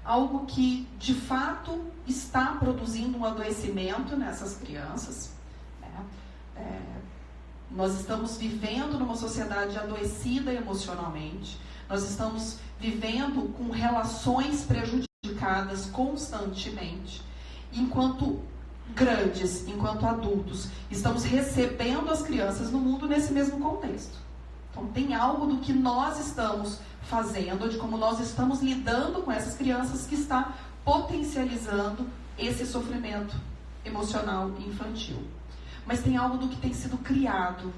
Algo que, de fato, está produzindo um adoecimento nessas crianças. Nós estamos vivendo numa sociedade adoecida emocionalmente. Nós estamos vivendo com relações prejudicadas constantemente. Enquanto grandes, enquanto adultos, estamos recebendo as crianças no mundo nesse mesmo contexto. Então, tem algo do que nós estamos fazendo, de como nós estamos lidando com essas crianças que está potencializando esse sofrimento emocional infantil. Mas tem algo do que tem sido criado.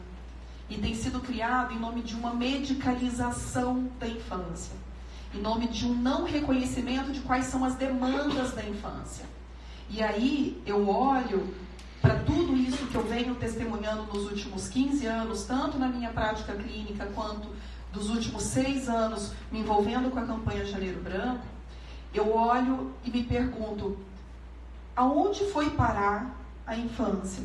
E tem sido criado em nome de uma medicalização da infância. Em nome de um não reconhecimento de quais são as demandas da infância. E aí eu olho para tudo isso que eu venho testemunhando nos últimos 15 anos, tanto na minha prática clínica quanto dos últimos 6 anos me envolvendo com a campanha Janeiro Branco, eu olho e me pergunto, aonde foi parar a infância?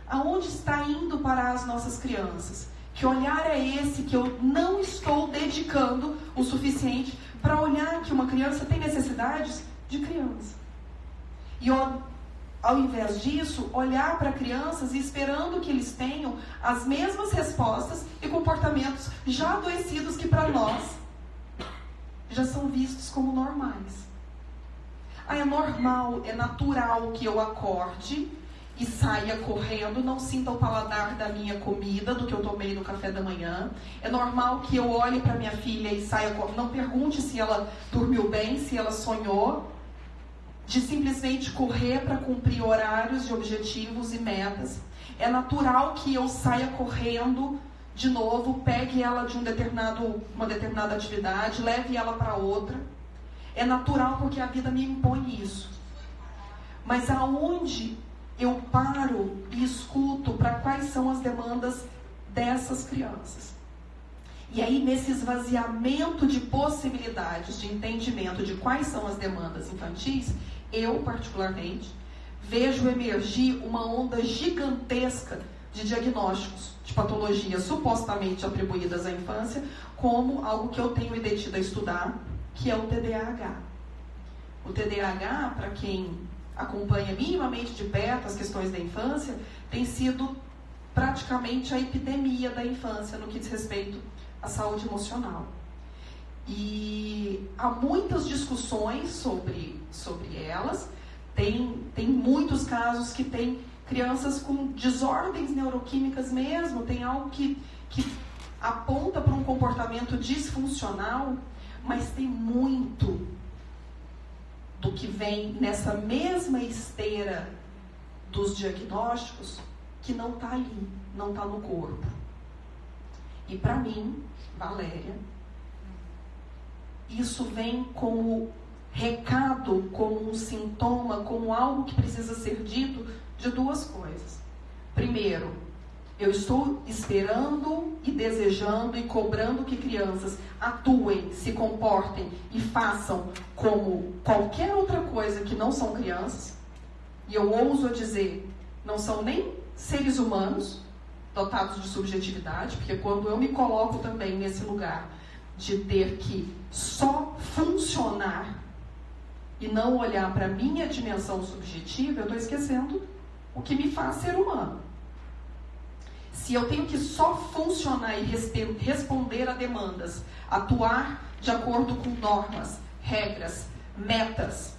Aonde está indo parar as nossas crianças? Que olhar é esse que eu não estou dedicando o suficiente para olhar que uma criança tem necessidades de criança? E ao invés disso, olhar para crianças e esperando que eles tenham as mesmas respostas e comportamentos já adoecidos que para nós já são vistos como normais. É normal, é natural que eu acorde e saia correndo, não sinta o paladar da minha comida, do que eu tomei no café da manhã. É normal que eu olhe para minha filha e saia correndo, não pergunte se ela dormiu bem, se ela sonhou, de simplesmente correr para cumprir horários de objetivos e metas. É natural que eu saia correndo de novo, pegue ela de uma determinada atividade, leve ela para outra. É natural porque a vida me impõe isso. Mas aonde eu paro e escuto para quais são as demandas dessas crianças? E aí, nesse esvaziamento de possibilidades de entendimento de quais são as demandas infantis, eu, particularmente, vejo emergir uma onda gigantesca de diagnósticos de patologias supostamente atribuídas à infância, como algo que eu tenho me detido a estudar, que é o TDAH. O TDAH, para quem acompanha minimamente de perto as questões da infância, tem sido praticamente a epidemia da infância no que diz respeito à saúde emocional. E há muitas discussões sobre elas. Tem muitos casos que tem crianças com desordens neuroquímicas mesmo, tem algo que aponta para um comportamento disfuncional, mas tem muito do que vem nessa mesma esteira dos diagnósticos que não está ali, não está no corpo. E para mim, Valéria, isso vem como recado, como um sintoma, como algo que precisa ser dito de 2 coisas. Primeiro, eu estou esperando e desejando e cobrando que crianças atuem, se comportem e façam como qualquer outra coisa que não são crianças. E eu ouso dizer, não são nem seres humanos dotados de subjetividade, porque quando eu me coloco também nesse lugar de ter que só funcionar e não olhar para a minha dimensão subjetiva, eu estou esquecendo o que me faz ser humano. Se eu tenho que só funcionar e responder a demandas, atuar de acordo com normas, regras, metas,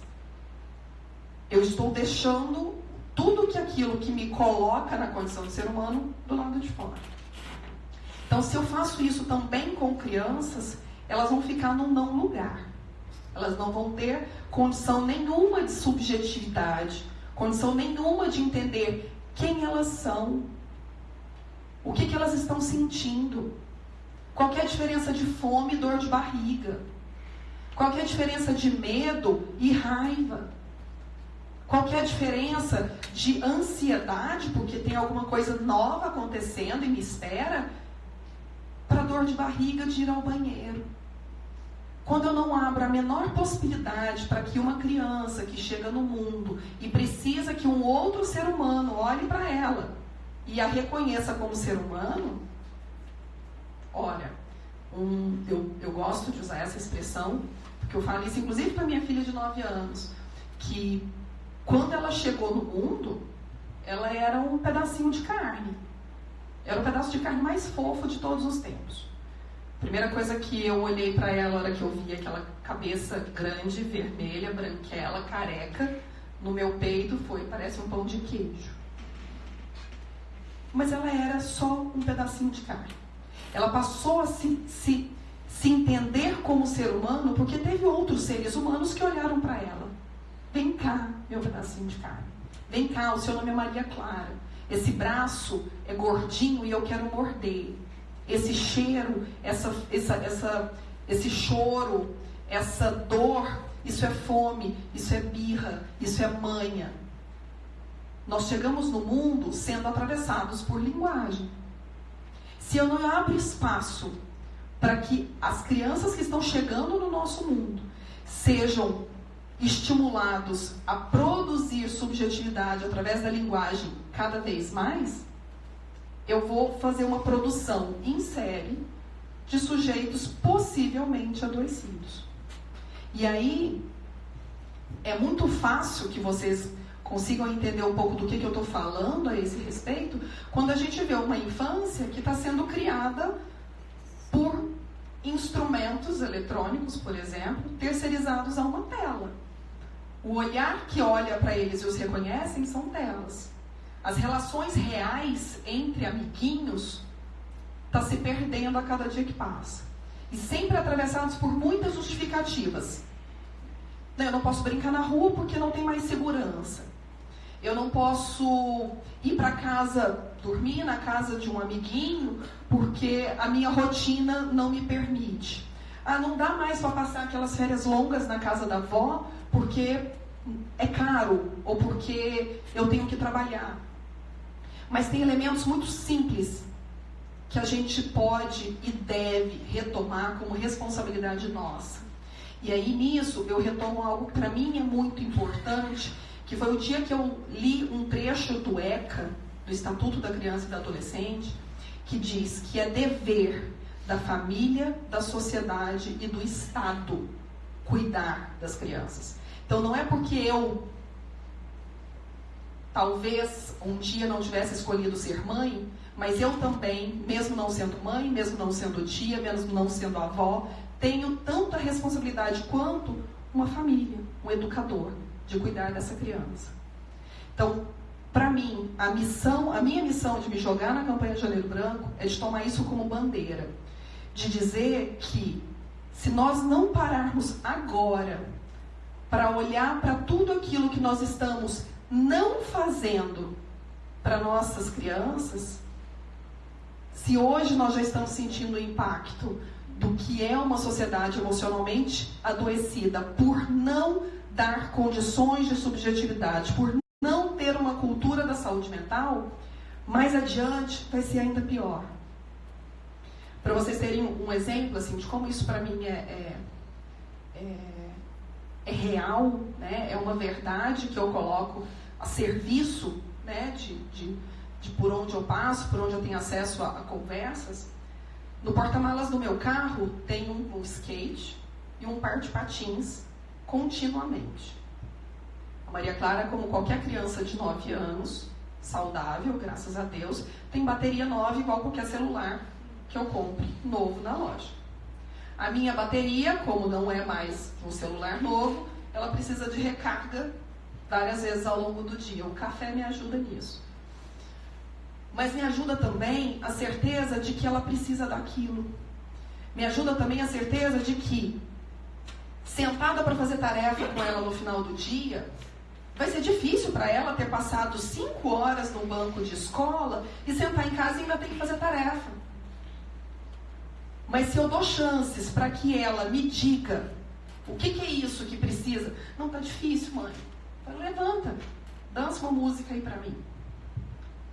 eu estou deixando tudo aquilo que me coloca na condição de ser humano do lado de fora. Então, se eu faço isso também com crianças, elas vão ficar num não lugar. Elas não vão ter condição nenhuma de subjetividade, condição nenhuma de entender quem elas são, o que elas estão sentindo, qual que é a diferença de fome e dor de barriga, qual que é a diferença de medo e raiva, qual que é a diferença de ansiedade, porque tem alguma coisa nova acontecendo e me espera, para dor de barriga de ir ao banheiro. Quando eu não abro a menor possibilidade para que uma criança que chega no mundo e precisa que um outro ser humano olhe para ela e a reconheça como ser humano, olha, eu gosto de usar essa expressão, porque eu falo isso inclusive para minha filha de 9 anos, que quando ela chegou no mundo, ela era um pedacinho de carne. Era o pedaço de carne mais fofo de todos os tempos. A primeira coisa que eu olhei para ela na hora que eu vi aquela cabeça grande, vermelha, branquela, careca, no meu peito foi, parece um pão de queijo. Mas ela era só um pedacinho de carne. Ela passou a se entender como ser humano porque teve outros seres humanos que olharam para ela. Vem cá, meu pedacinho de carne. Vem cá, o seu nome é Maria Clara. Esse braço é gordinho e eu quero morder. Esse cheiro, esse choro, essa dor, isso é fome, isso é birra, isso é manha. Nós chegamos no mundo sendo atravessados por linguagem. Se eu não abro espaço para que as crianças que estão chegando no nosso mundo sejam estimulados a produzir subjetividade através da linguagem cada vez mais, eu vou fazer uma produção em série de sujeitos possivelmente adoecidos. E aí, é muito fácil que vocês consigam entender um pouco do que eu estou falando a esse respeito, quando a gente vê uma infância que está sendo criada por instrumentos eletrônicos, por exemplo, terceirizados a uma tela. O olhar que olha para eles e os reconhecem são telas. As relações reais entre amiguinhos estão se perdendo a cada dia que passa. E sempre atravessados por muitas justificativas. Eu não posso brincar na rua porque não tem mais segurança. Eu não posso ir para casa, dormir na casa de um amiguinho porque a minha rotina não me permite. Não dá mais para passar aquelas férias longas na casa da avó porque é caro ou porque eu tenho que trabalhar. Mas tem elementos muito simples que a gente pode e deve retomar como responsabilidade nossa. E aí nisso eu retomo algo que para mim é muito importante, que foi o dia que eu li um trecho do ECA, do Estatuto da Criança e do Adolescente, que diz que é dever da família, da sociedade e do Estado cuidar das crianças. Então não é porque eu talvez um dia não tivesse escolhido ser mãe, mas eu também, mesmo não sendo mãe, mesmo não sendo tia, mesmo não sendo avó, tenho tanta responsabilidade quanto uma família, um educador, de cuidar dessa criança. Então, para mim, a minha missão de me jogar na campanha de Janeiro Branco é de tomar isso como bandeira, de dizer que se nós não pararmos agora para olhar para tudo aquilo que nós estamos não fazendo para nossas crianças, se hoje nós já estamos sentindo o impacto do que é uma sociedade emocionalmente adoecida por não dar condições de subjetividade, por não ter uma cultura da saúde mental, mais adiante vai ser ainda pior. Para vocês terem um exemplo assim, de como isso para mim é real, né? É uma verdade que eu coloco a serviço, né? de por onde eu passo, por onde eu tenho acesso a conversas. No porta-malas do meu carro tem um skate e um par de patins continuamente. A Maria Clara, como qualquer criança de 9 anos, saudável, graças a Deus, tem bateria nova igual qualquer celular que eu compre novo na loja. A minha bateria, como não é mais um celular novo, ela precisa de recarga várias vezes ao longo do dia. O café me ajuda nisso. Mas me ajuda também a certeza de que ela precisa daquilo. Me ajuda também a certeza de que, sentada para fazer tarefa com ela no final do dia, vai ser difícil para ela ter passado 5 horas no banco de escola e sentar em casa e ainda ter que fazer tarefa. Mas se eu dou chances para que ela me diga o que é isso que precisa. Não, tá difícil, mãe. Eu falo, levanta, dança uma música aí para mim.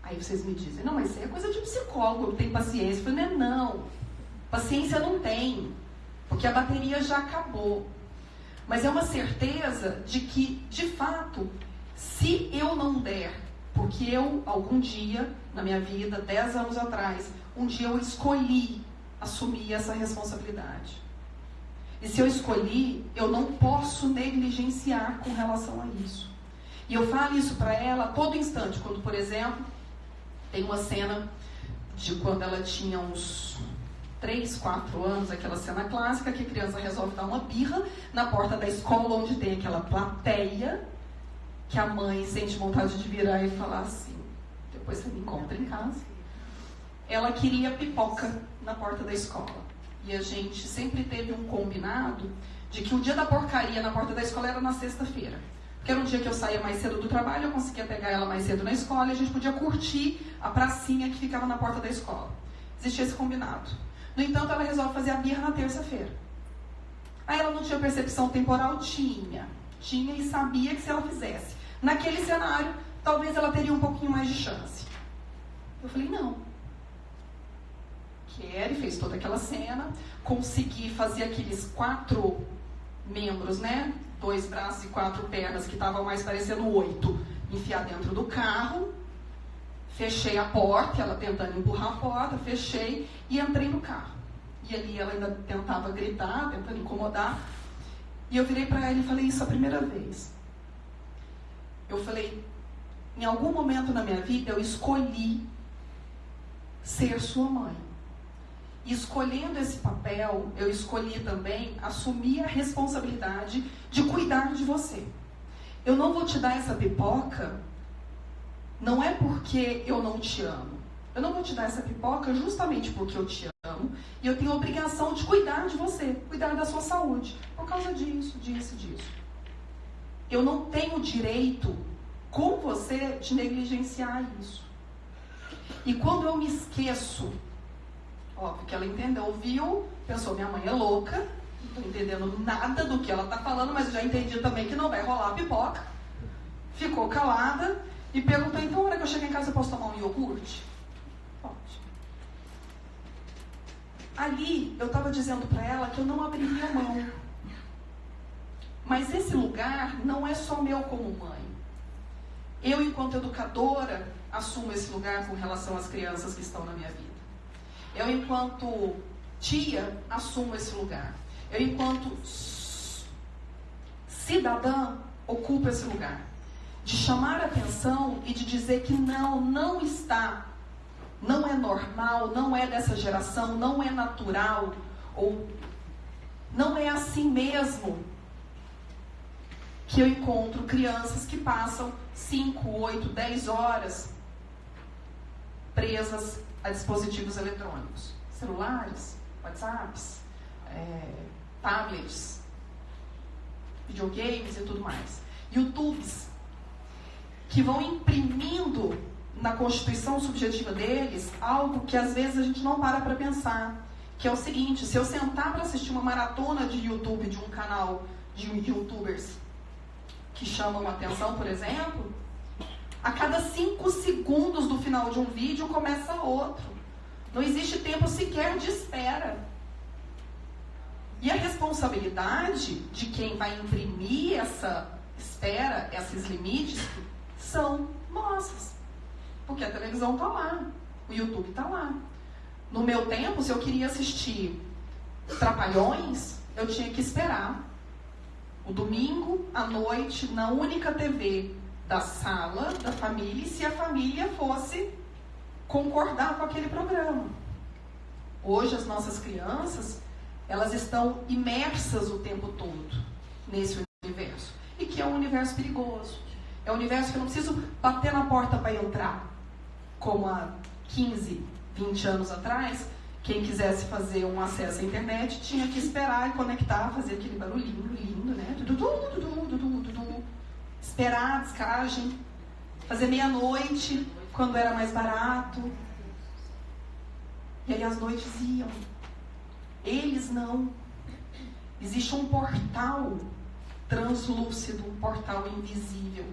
Aí vocês me dizem, não, mas isso é coisa de psicólogo, tem paciência. Eu falei, não, paciência não tem, porque a bateria já acabou. Mas é uma certeza de que, de fato, se eu não der, porque eu, algum dia, na minha vida, 10 anos atrás, um dia eu escolhi assumir essa responsabilidade. E se eu escolhi, eu não posso negligenciar com relação a isso. E eu falo isso para ela a todo instante, quando, por exemplo, tem uma cena de quando ela tinha uns 3, 4 anos, aquela cena clássica que a criança resolve dar uma birra na porta da escola, onde tem aquela plateia, que a mãe sente vontade de virar e falar assim, depois você me encontra em casa. Ela queria pipoca na porta da escola. E a gente sempre teve um combinado de que o dia da porcaria na porta da escola era na sexta-feira. Porque era um dia que eu saía mais cedo do trabalho, eu conseguia pegar ela mais cedo na escola e a gente podia curtir a pracinha que ficava na porta da escola. Existia esse combinado. No entanto, ela resolve fazer a birra na terça-feira. Aí ela não tinha percepção temporal? Tinha e sabia que se ela fizesse naquele cenário, talvez ela teria um pouquinho mais de chance. Eu falei, não. E fez toda aquela cena, consegui fazer aqueles 4 membros, né? 2 braços e 4 pernas, que estavam mais parecendo 8, enfiar dentro do carro. Fechei a porta, ela tentando empurrar a porta, fechei e entrei no carro. E ali ela ainda tentava gritar, tentando incomodar. E eu virei para ela e falei isso a primeira vez. Eu falei, em algum momento na minha vida eu escolhi ser sua mãe. E escolhendo esse papel, eu escolhi também assumir a responsabilidade de cuidar de você. Eu não vou te dar essa pipoca, não é porque eu não te amo. Eu não vou te dar essa pipoca justamente porque eu te amo e eu tenho a obrigação de cuidar de você, cuidar da sua saúde, por causa disso. Eu não tenho direito, com você, de negligenciar isso. E quando eu me esqueço, óbvio que ela entendeu, ouviu, pensou, minha mãe é louca, não estou entendendo nada do que ela está falando, mas já entendi também que não vai rolar a pipoca. Ficou calada e perguntou, então, na hora que eu chegar em casa, eu posso tomar um iogurte? Pode. Ali, eu estava dizendo para ela que eu não abriria mão. Mas esse lugar não é só meu como mãe. Eu, enquanto educadora, assumo esse lugar com relação às crianças que estão na minha vida. Eu, enquanto tia, assumo esse lugar. Eu, enquanto cidadã, ocupo esse lugar. De chamar a atenção e de dizer que não está, não é normal, não é dessa geração, não é natural, ou não é assim mesmo que eu encontro crianças que passam 5, 8, 10 horas presas a dispositivos eletrônicos, celulares, WhatsApps, tablets, videogames e tudo mais. YouTubes, que vão imprimindo na constituição subjetiva deles algo que às vezes a gente não para pensar, que é o seguinte, se eu sentar para assistir uma maratona de YouTube de um canal de YouTubers que chamam a atenção, por exemplo, a cada 5 segundos do final de um vídeo começa outro. Não existe tempo sequer de espera. E a responsabilidade de quem vai imprimir essa espera, esses limites, são nossas. Porque a televisão está lá, o YouTube está lá. No meu tempo, se eu queria assistir Trapalhões, eu tinha que esperar o domingo à noite na única TV da sala, da família, e se a família fosse concordar com aquele programa. Hoje as nossas crianças, elas estão imersas o tempo todo nesse universo. E que é um universo perigoso. É um universo que eu não preciso bater na porta para entrar. Como há 15, 20 anos atrás, Quem quisesse fazer um acesso à internet tinha que esperar e conectar, fazer aquele barulhinho lindo, né? Esperar a descagem, fazer meia-noite, quando era mais barato. E aí as noites iam. Eles não. Existe um portal translúcido, um portal invisível,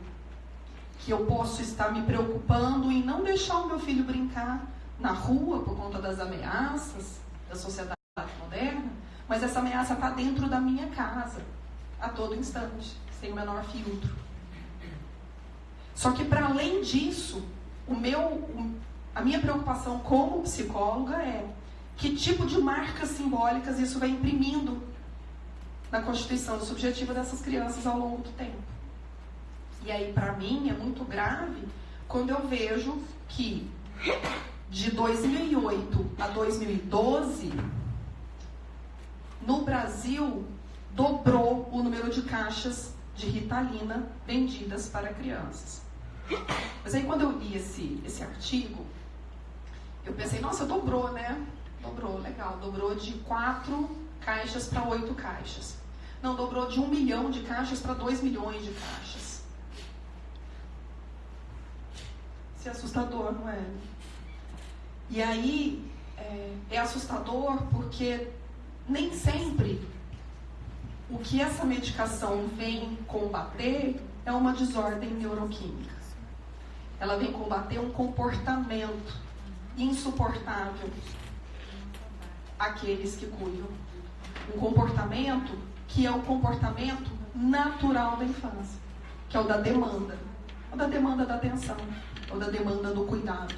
que eu posso estar me preocupando em não deixar o meu filho brincar na rua por conta das ameaças da sociedade moderna, mas essa ameaça está dentro da minha casa, a todo instante, sem o menor filtro. Só que, para além disso, a minha preocupação como psicóloga é que tipo de marcas simbólicas isso vai imprimindo na constituição subjetiva dessas crianças ao longo do tempo. E aí, para mim, é muito grave quando eu vejo que de 2008 a 2012, no Brasil, dobrou o número de caixas de Ritalina vendidas para crianças. Mas aí, quando eu li esse artigo, eu pensei, nossa, dobrou, né? Dobrou, legal. Dobrou de 4 caixas para 8 caixas. Não, dobrou de 1 milhão de caixas para 2 milhões de caixas. Isso é assustador, não é? E aí, é assustador porque nem sempre o que essa medicação vem combater é uma desordem neuroquímica. Ela vem combater um comportamento insuportável àqueles que cuidam. Um comportamento que é o comportamento natural da infância, que é o da demanda. É o da demanda da atenção, é o da demanda do cuidado,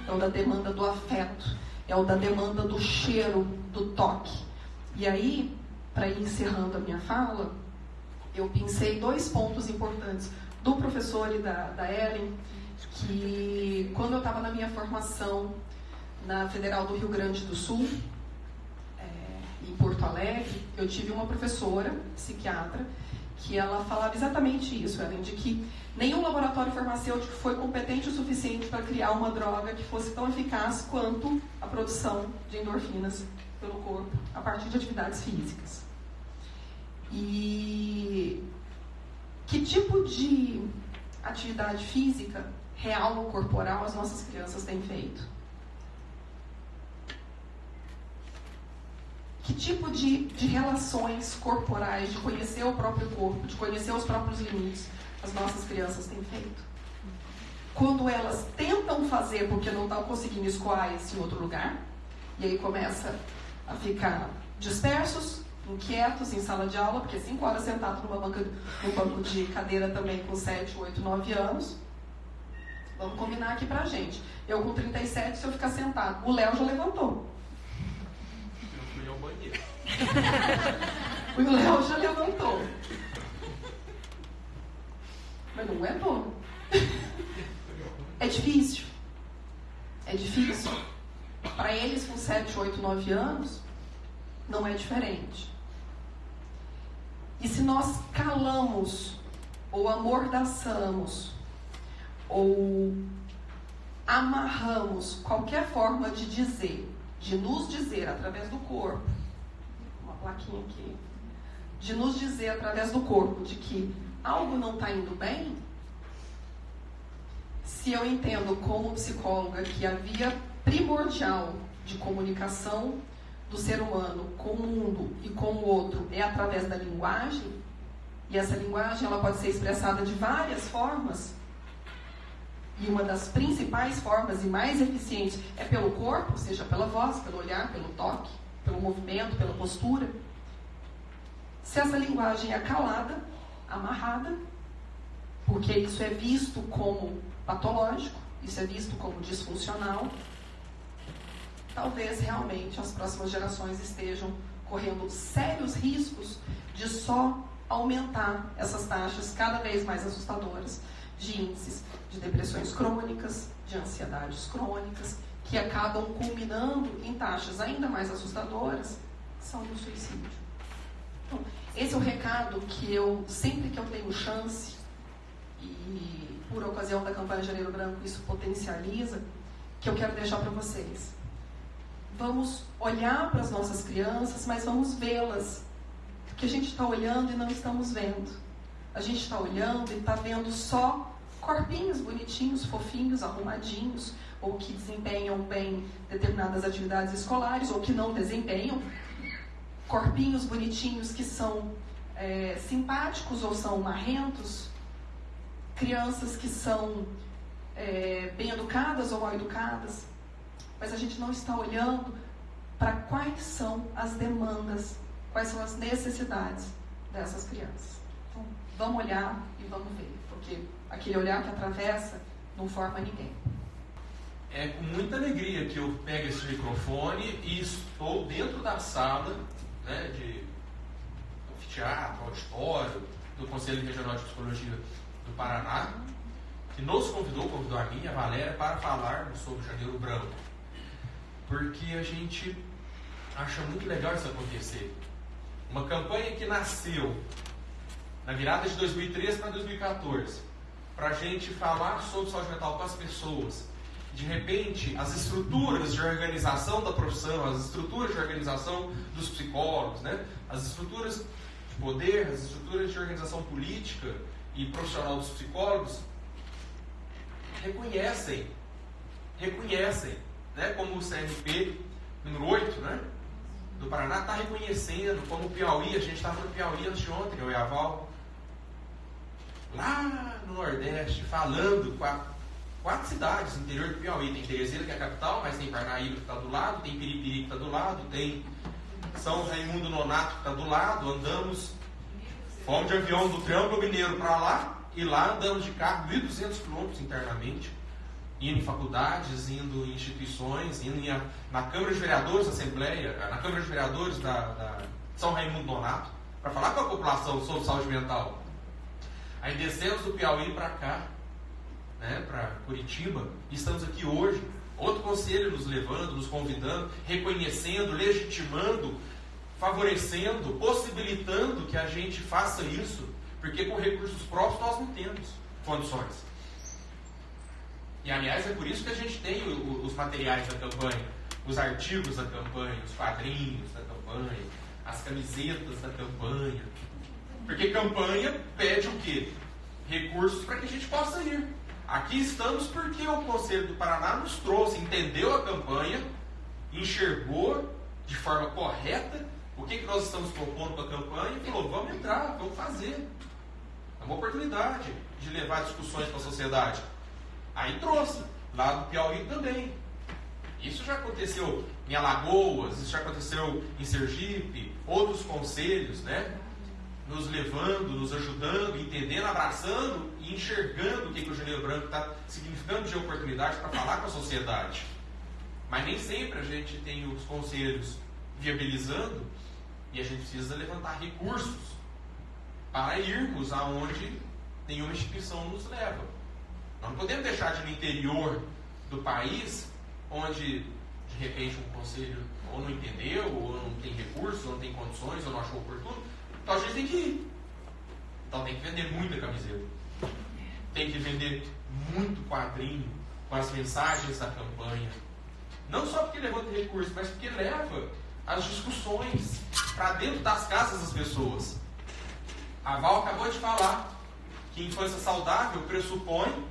é o da demanda do afeto, é o da demanda do cheiro, do toque. E aí, para ir encerrando a minha fala, eu pensei 2 pontos importantes do professor e da Ellen, que quando eu estava na minha formação na Federal do Rio Grande do Sul, em Porto Alegre, eu tive uma professora, psiquiatra, que ela falava exatamente isso, Ellen, de que nenhum laboratório farmacêutico foi competente o suficiente para criar uma droga que fosse tão eficaz quanto a produção de endorfinas pelo corpo, a partir de atividades físicas. E que tipo de atividade física, real ou corporal, as nossas crianças têm feito? Que tipo de relações corporais, de conhecer o próprio corpo, de conhecer os próprios limites, as nossas crianças têm feito? Quando elas tentam fazer porque não estão conseguindo escoar isso em outro lugar, e aí começa a ficar dispersos, inquietos em sala de aula, porque 5 horas sentado num banco de cadeira também com 7, 8, 9 anos. Vamos combinar aqui pra gente. Eu com 37, se eu ficar sentado, o Léo já levantou. O Léo já levantou. Mas não é bom. É difícil. É difícil. Para eles com 7, 8, 9 anos, não é diferente. E se nós calamos, ou amordaçamos, ou amarramos qualquer forma de dizer, de nos dizer através do corpo, plaquinha aqui, de nos dizer através do corpo de que algo não está indo bem, se eu entendo como psicóloga que a via primordial de comunicação do ser humano com o mundo e com o outro é através da linguagem, e essa linguagem ela pode ser expressada de várias formas, e uma das principais formas e mais eficientes é pelo corpo, seja pela voz, pelo olhar, pelo toque, pelo movimento, pela postura. Se essa linguagem é calada, amarrada, porque isso é visto como patológico, isso é visto como disfuncional, talvez realmente as próximas gerações estejam correndo sérios riscos de só aumentar essas taxas cada vez mais assustadoras de índices de depressões crônicas, de ansiedades crônicas, que acabam culminando em taxas ainda mais assustadoras, são do suicídio. Então, esse é o recado que eu, sempre que eu tenho chance, e por ocasião da campanha Janeiro Branco isso potencializa, que eu quero deixar para vocês. vamos olhar para as nossas crianças, mas vamos vê-las. Porque a gente está olhando e não estamos vendo. A gente está olhando e está vendo só corpinhos bonitinhos, fofinhos, arrumadinhos, ou que desempenham bem determinadas atividades escolares, ou que não desempenham. Corpinhos bonitinhos que são simpáticos ou são marrentos. Crianças que são bem educadas ou mal educadas. Mas a gente não está olhando para quais são as demandas, quais são as necessidades dessas crianças. Então, vamos olhar e vamos ver, porque aquele olhar que atravessa não forma ninguém. É com muita alegria que eu pego esse microfone e estou dentro da sala, né, de anfiteatro, auditório, do Conselho Regional de Psicologia do Paraná, que nos convidou a mim e a Valéria para falarmos sobre Janeiro Branco. Porque a gente acha muito legal isso acontecer. Uma campanha que nasceu na virada de 2013 para 2014, para a gente falar sobre saúde mental com as pessoas. De repente, as estruturas de organização da profissão, as estruturas de organização dos psicólogos, né? As estruturas de poder, as estruturas de organização política e profissional dos psicólogos reconhecem, né? Como o CNP número 8, né? Do Paraná está reconhecendo, como o Piauí, a gente estava no Piauí anteontem, eu e a Val, lá no Nordeste, falando com 4 cidades no interior do Piauí. Tem Teresina, que é a capital, mas tem Parnaíba, que está do lado, tem Piripiri, que está do lado, tem São Raimundo Nonato, que está do lado. Fomos de avião do Triângulo Mineiro para lá, e lá andamos de carro 1.200 quilômetros internamente, indo em faculdades, indo em instituições, indo na Câmara de Vereadores, na Câmara de Vereadores da São Raimundo Nonato, para falar com a população sobre saúde mental. Aí descemos do Piauí para cá, né, para Curitiba, e estamos aqui hoje. Outro conselho nos levando, nos convidando, reconhecendo, legitimando, favorecendo, possibilitando que a gente faça isso, porque com recursos próprios nós não temos condições. E, aliás, é por isso que a gente tem os materiais da campanha, os artigos da campanha, os quadrinhos da campanha, as camisetas da campanha. Porque campanha pede o quê? Recursos para que a gente possa ir. Aqui estamos porque o Conselho do Paraná nos trouxe, entendeu a campanha, enxergou de forma correta o que nós estamos propondo com a campanha e falou, vamos entrar, vamos fazer. É uma oportunidade de levar discussões para a sociedade. Aí trouxe, lá do Piauí também. Isso já aconteceu em Alagoas, isso já aconteceu em Sergipe, outros conselhos, né? Nos levando, nos ajudando, entendendo, abraçando e enxergando o que o Janeiro Branco está significando de oportunidade para falar com a sociedade. Mas nem sempre a gente tem os conselhos viabilizando e a gente precisa levantar recursos para irmos aonde nenhuma instituição nos leva. Nós não podemos deixar de ir no interior do país, onde de repente um conselho ou não entendeu, ou não tem recursos, ou não tem condições, ou não achou oportuno. Então a gente tem que ir. Então tem que vender muita camiseta. Tem que vender muito quadrinho com as mensagens da campanha. Não só porque levanta recursos, mas porque leva as discussões para dentro das casas das pessoas. A Val acabou de falar que infância saudável pressupõe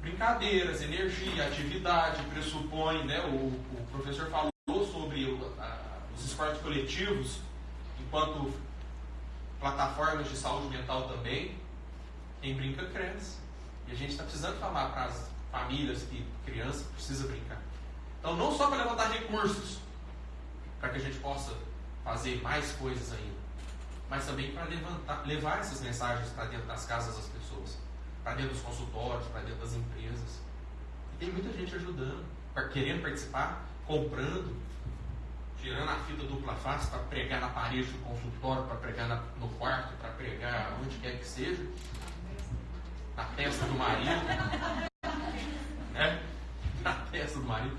brincadeiras, energia, atividade, pressupõe, né, o professor falou sobre os esportes coletivos enquanto plataformas de saúde mental também. Quem brinca cresce. E a gente está precisando falar para as famílias que criança precisa brincar. Então, não só para levantar recursos, para que a gente possa fazer mais coisas ainda, mas também para levar essas mensagens para dentro das casas das pessoas, para dentro dos consultórios, para dentro das empresas. E tem muita gente ajudando, querendo participar, comprando, tirando a fita dupla face para pregar na parede do consultório, para pregar no quarto, para pregar onde quer que seja, na testa do marido, né? Na testa do marido,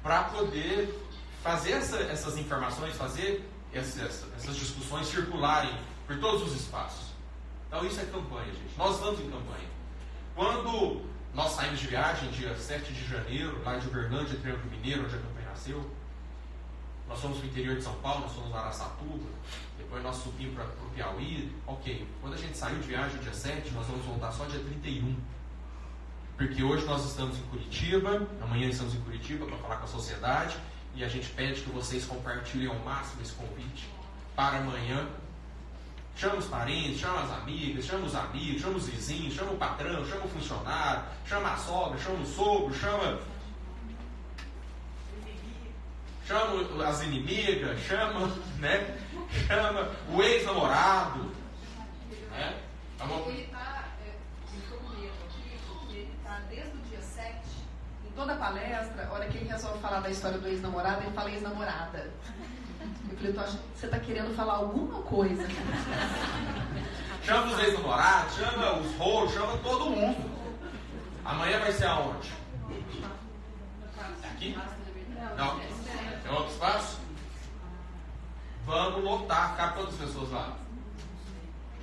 para poder fazer essas informações, fazer essas discussões circularem por todos os espaços. Então isso é campanha, gente. Nós estamos em campanha. Quando Nós saímos de viagem dia 7 de janeiro, lá de Uberlândia, Triângulo Mineiro, onde a campanha nasceu. Nós fomos para o interior de São Paulo, nós fomos para Araçatuba, depois nós subimos para o Piauí. Ok, quando a gente saiu de viagem dia 7, nós vamos voltar só dia 31. Porque hoje nós estamos em Curitiba, amanhã estamos em Curitiba para falar com a sociedade, e a gente pede que vocês compartilhem ao máximo esse convite para amanhã. Chama os parentes, chama as amigas, chama os amigos, chama os vizinhos, chama o patrão, chama o funcionário, chama a sogra, chama o sogro, chama as inimigas, chama o ex-namorado. Né? Ele está, estou com medo aqui, porque ele está desde o dia 7, em toda a palestra, a hora que ele resolve falar da história do ex-namorado, ele fala ex-namorada. Eu falei, tô achando que você está querendo falar alguma coisa. Chama os ex-namorados, chama os rolos, chama todo mundo. Amanhã vai ser aonde? Aqui? Não? Tem outro espaço? Vamos lotar. Cabe quantas pessoas lá?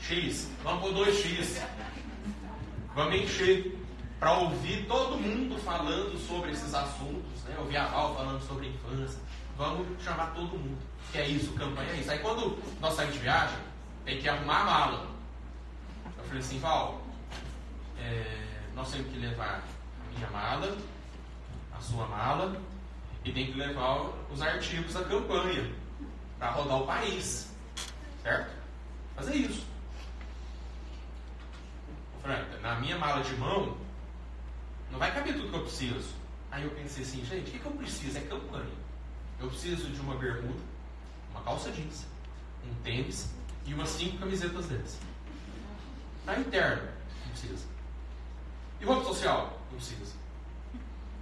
X. Vamos por 2x. Vamos encher. Para ouvir todo mundo falando sobre esses assuntos. Né? Ouvir a Val falando sobre a infância. Vamos chamar todo mundo. Que é isso, campanha é isso. Aí quando nós saímos de viagem, tem que arrumar a mala. Eu falei assim, Val, nós temos que levar a minha mala, a sua mala, e tem que levar os artigos da campanha para rodar o país. Certo? Fazer isso. Franca, na minha mala de mão, não vai caber tudo que eu preciso. Aí eu pensei assim, gente, o que eu preciso? É campanha. Eu preciso de uma bermuda, uma calça jeans, um tênis e umas 5 camisetas deles. Na interna, não precisa. E roupa social? Não precisa.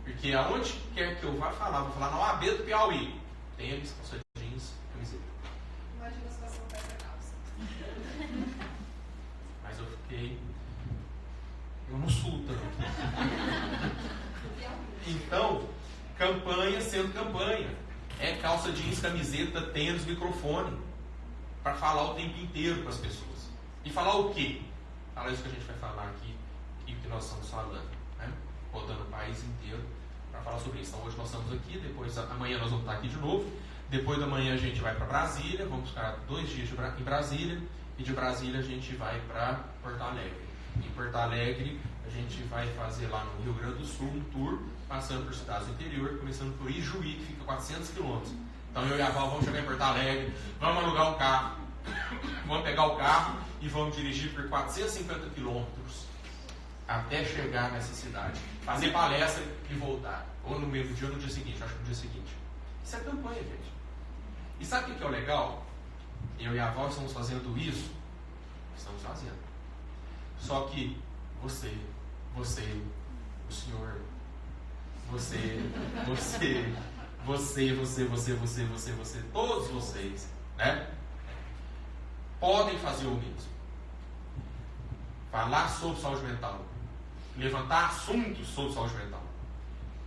Porque aonde quer que eu vá falar, vou falar na OAB do Piauí. Tênis, calça jeans, camiseta. Imagina se você não pega a calça. Mas eu fiquei... Eu no sul também. Então, campanha sendo campanha. É calça jeans, camiseta, tênis, microfone. Para falar o tempo inteiro para as pessoas. E falar o quê? Falar isso que a gente vai falar aqui e o que nós estamos falando. Né? Rodando o país inteiro para falar sobre isso. Então hoje nós estamos aqui, depois amanhã nós vamos estar aqui de novo. Depois da manhã a gente vai para Brasília, vamos ficar 2 dias em Brasília. E de Brasília a gente vai para Porto Alegre. Em Porto Alegre a gente vai fazer lá no Rio Grande do Sul um tour, passando por cidades do interior, começando por Ijuí, que fica 400 quilômetros. Então eu e a Val vamos chegar em Porto Alegre, vamos alugar um carro, vamos pegar o carro e vamos dirigir por 450 quilômetros até chegar nessa cidade. Fazer palestra e voltar. Ou no mesmo dia ou no dia seguinte, acho que no dia seguinte. Isso é campanha, gente. E sabe o que é o legal? Eu e a Val estamos fazendo isso. Estamos fazendo. Só que você, o senhor, você, todos vocês, né? Podem fazer o mesmo. Falar sobre saúde mental. Levantar assuntos sobre saúde mental.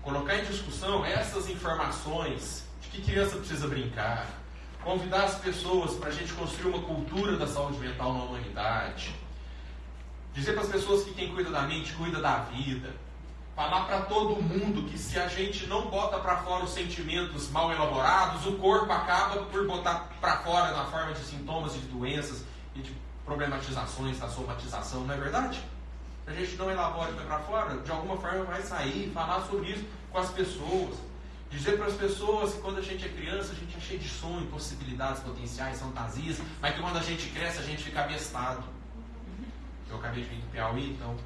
Colocar em discussão essas informações de que criança precisa brincar. Convidar as pessoas para a gente construir uma cultura da saúde mental na humanidade. Dizer para as pessoas que quem cuida da mente, cuida da vida. Falar para todo mundo que se a gente não bota para fora os sentimentos mal elaborados, o corpo acaba por botar para fora na forma de sintomas, de doenças e de problematizações da somatização, não é verdade? Se a gente não elabora e vai para fora, de alguma forma vai sair, falar sobre isso com as pessoas. Dizer para as pessoas que quando a gente é criança, a gente é cheio de sonhos, possibilidades, potenciais, fantasias, mas que quando a gente cresce, a gente fica abestado. Eu acabei de vir do Piauí, então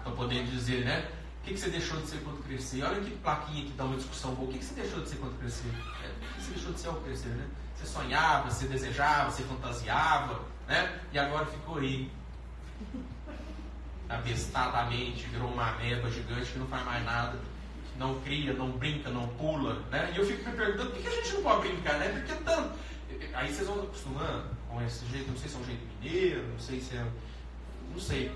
tô podendo dizer, né? O que você deixou de ser quando crescer? Olha que plaquinha que dá uma discussão boa. O que você deixou de ser quando crescer? O que você deixou de ser ao crescer, né? Você sonhava, você desejava, você fantasiava, né? E agora ficou aí. Abestadamente, virou uma ameba gigante que não faz mais nada. Não cria, não brinca, não pula, né? E eu fico me perguntando, por que a gente não pode brincar, né? Porque tanto... Aí vocês vão acostumando com esse jeito, não sei se é um jeito mineiro, não sei se é... Não sei.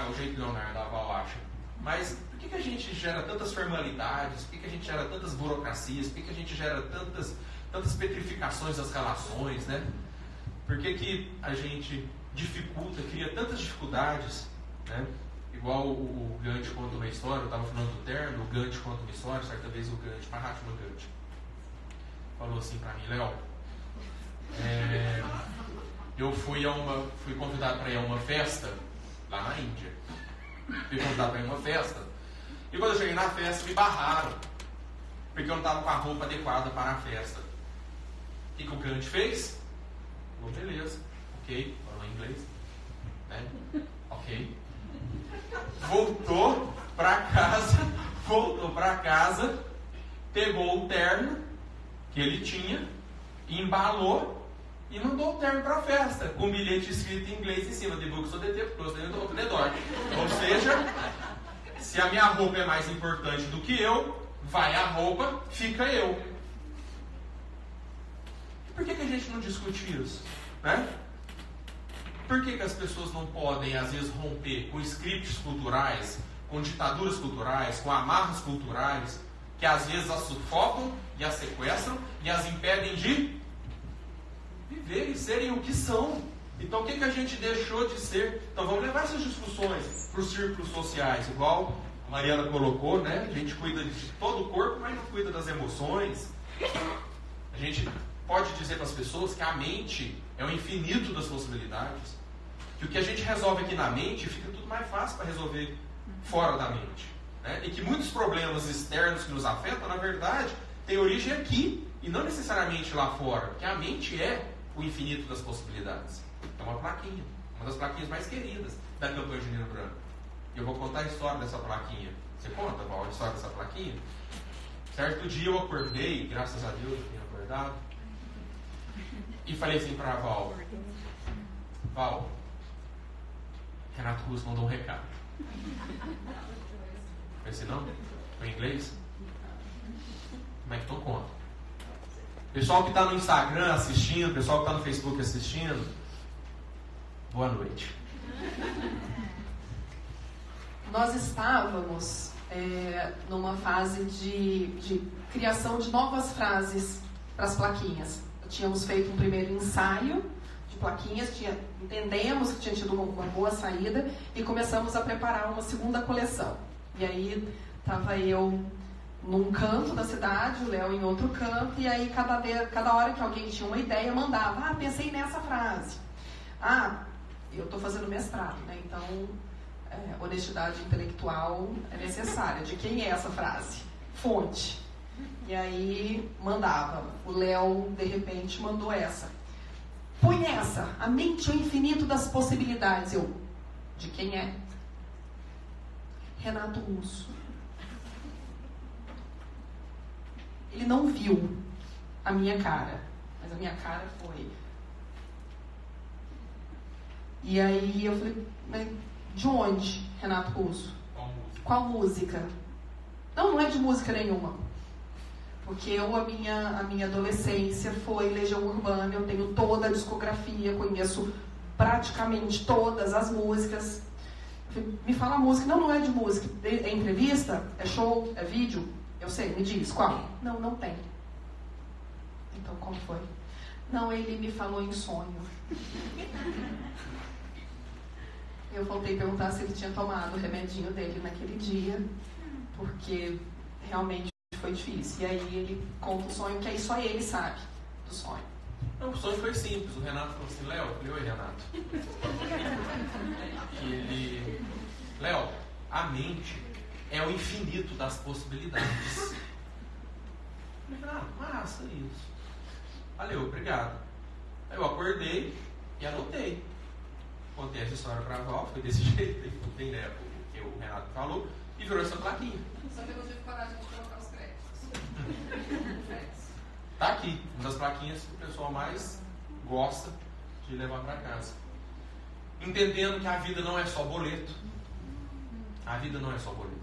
O jeito Leonardo da Val acha. Mas por que a gente gera tantas formalidades? Por que a gente gera tantas burocracias? Por que a gente gera tantas petrificações das relações, né? Por que a gente dificulta, cria tantas dificuldades, né? igual o Gandhi conta uma história, eu estava falando do terno, o Gandhi conta uma história, certa vez o Gandhi, Mahatma Gandhi, falou assim para mim, Léo, eu fui convidado para ir a uma festa lá na Índia. Fui convidado para ir a uma festa. E quando eu cheguei na festa, me barraram. Porque eu não estava com a roupa adequada para a festa. O que o Gandhi fez? Falou, beleza, ok, falou em inglês, né? Ok. Voltou para casa, pegou o terno que ele tinha, embalou e mandou o terno para a festa, com um bilhete escrito em inglês em cima, The books of the close the door. Ou seja, se a minha roupa é mais importante do que eu, vai a roupa, fica eu. Por que a gente não discute isso? Né? Por que as pessoas não podem, às vezes, romper com scripts culturais, com ditaduras culturais, com amarras culturais, que às vezes as sufocam e as sequestram e as impedem de viver e serem o que são? Então o que a gente deixou de ser? Então vamos levar essas discussões para os círculos sociais, igual a Mariana colocou, né? A gente cuida de todo o corpo, mas não cuida das emoções. A gente pode dizer para as pessoas que a mente é o infinito das possibilidades, que o que a gente resolve aqui na mente fica tudo mais fácil para resolver fora da mente, né? E que muitos problemas externos que nos afetam, na verdade, têm origem aqui e não necessariamente lá fora, porque a mente é o infinito das possibilidades. É uma plaquinha, uma das plaquinhas mais queridas da campanha Janeiro Branco. E eu vou contar a história dessa plaquinha. Você conta, Val, a história dessa plaquinha? Certo dia eu acordei, graças a Deus eu tenho acordado, e falei assim para a Val, Renato Russo mandou um recado. Falei assim, não? Foi em inglês? Como é que tu conta? Pessoal que está no Instagram assistindo, pessoal que está no Facebook assistindo, boa noite. Nós estávamos numa fase de criação de novas frases para as plaquinhas. Tínhamos feito um primeiro ensaio de plaquinhas, entendemos que tinha tido uma boa saída e começamos a preparar uma segunda coleção. E aí estava eu num canto da cidade, o Léo em outro canto, e aí cada hora que alguém tinha uma ideia, mandava, pensei nessa frase. Eu estou fazendo mestrado, né? Então honestidade intelectual é necessária. De quem é essa frase? Fonte. E aí mandava. O Léo, de repente, mandou essa. Põe essa. A mente é o infinito das possibilidades. Eu, de quem é? Renato Russo. Ele não viu a minha cara, mas a minha cara foi. E aí eu falei, mas de onde, Renato Russo? Qual música? Não é de música nenhuma. Porque a minha adolescência foi Legião Urbana, eu tenho toda a discografia, conheço praticamente todas as músicas. Me fala a música. Não é de música. É entrevista? É show? É vídeo? Eu sei, me diz, qual? Não tem. Então, como foi? Não, ele me falou em sonho. Eu voltei a perguntar se ele tinha tomado o remedinho dele naquele dia, porque realmente foi difícil. E aí ele conta o sonho, que aí só ele sabe do sonho. Não, o sonho foi simples. O Renato falou assim, Léo, eu falei, oi, Renato. Léo, a mente é o infinito das possibilidades. Eu falei, massa isso. Valeu, obrigado. Aí eu acordei e anotei. Contei essa história pra Val, foi desse jeito, contei, né, o que o Renato falou, e virou essa plaquinha. Só que eu não tive coragem de colocar os créditos. Tá aqui, uma das plaquinhas que o pessoal mais gosta de levar para casa. Entendendo que a vida não é só boleto. A vida não é só boleto.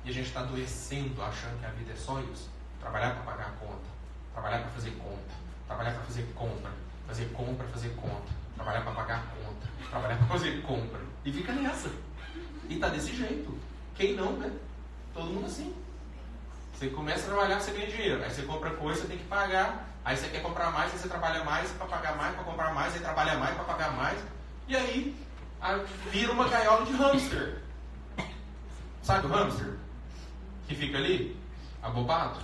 E a gente está adoecendo achando que a vida é só isso. Trabalhar para pagar a conta. Trabalhar para fazer conta. Trabalhar para fazer compra. Fazer compra, fazer conta. Trabalhar para pagar a conta. Trabalhar para fazer compra. E fica nessa. E tá desse jeito. Quem não, né? Todo mundo assim. Você começa a trabalhar, você ganha dinheiro. Aí você compra coisa, você tem que pagar. Aí você quer comprar mais, aí você trabalha mais para pagar mais, para comprar mais, aí trabalha mais para pagar mais. E aí vira uma gaiola de hamster. Sabe o hamster? Que fica ali, abobado,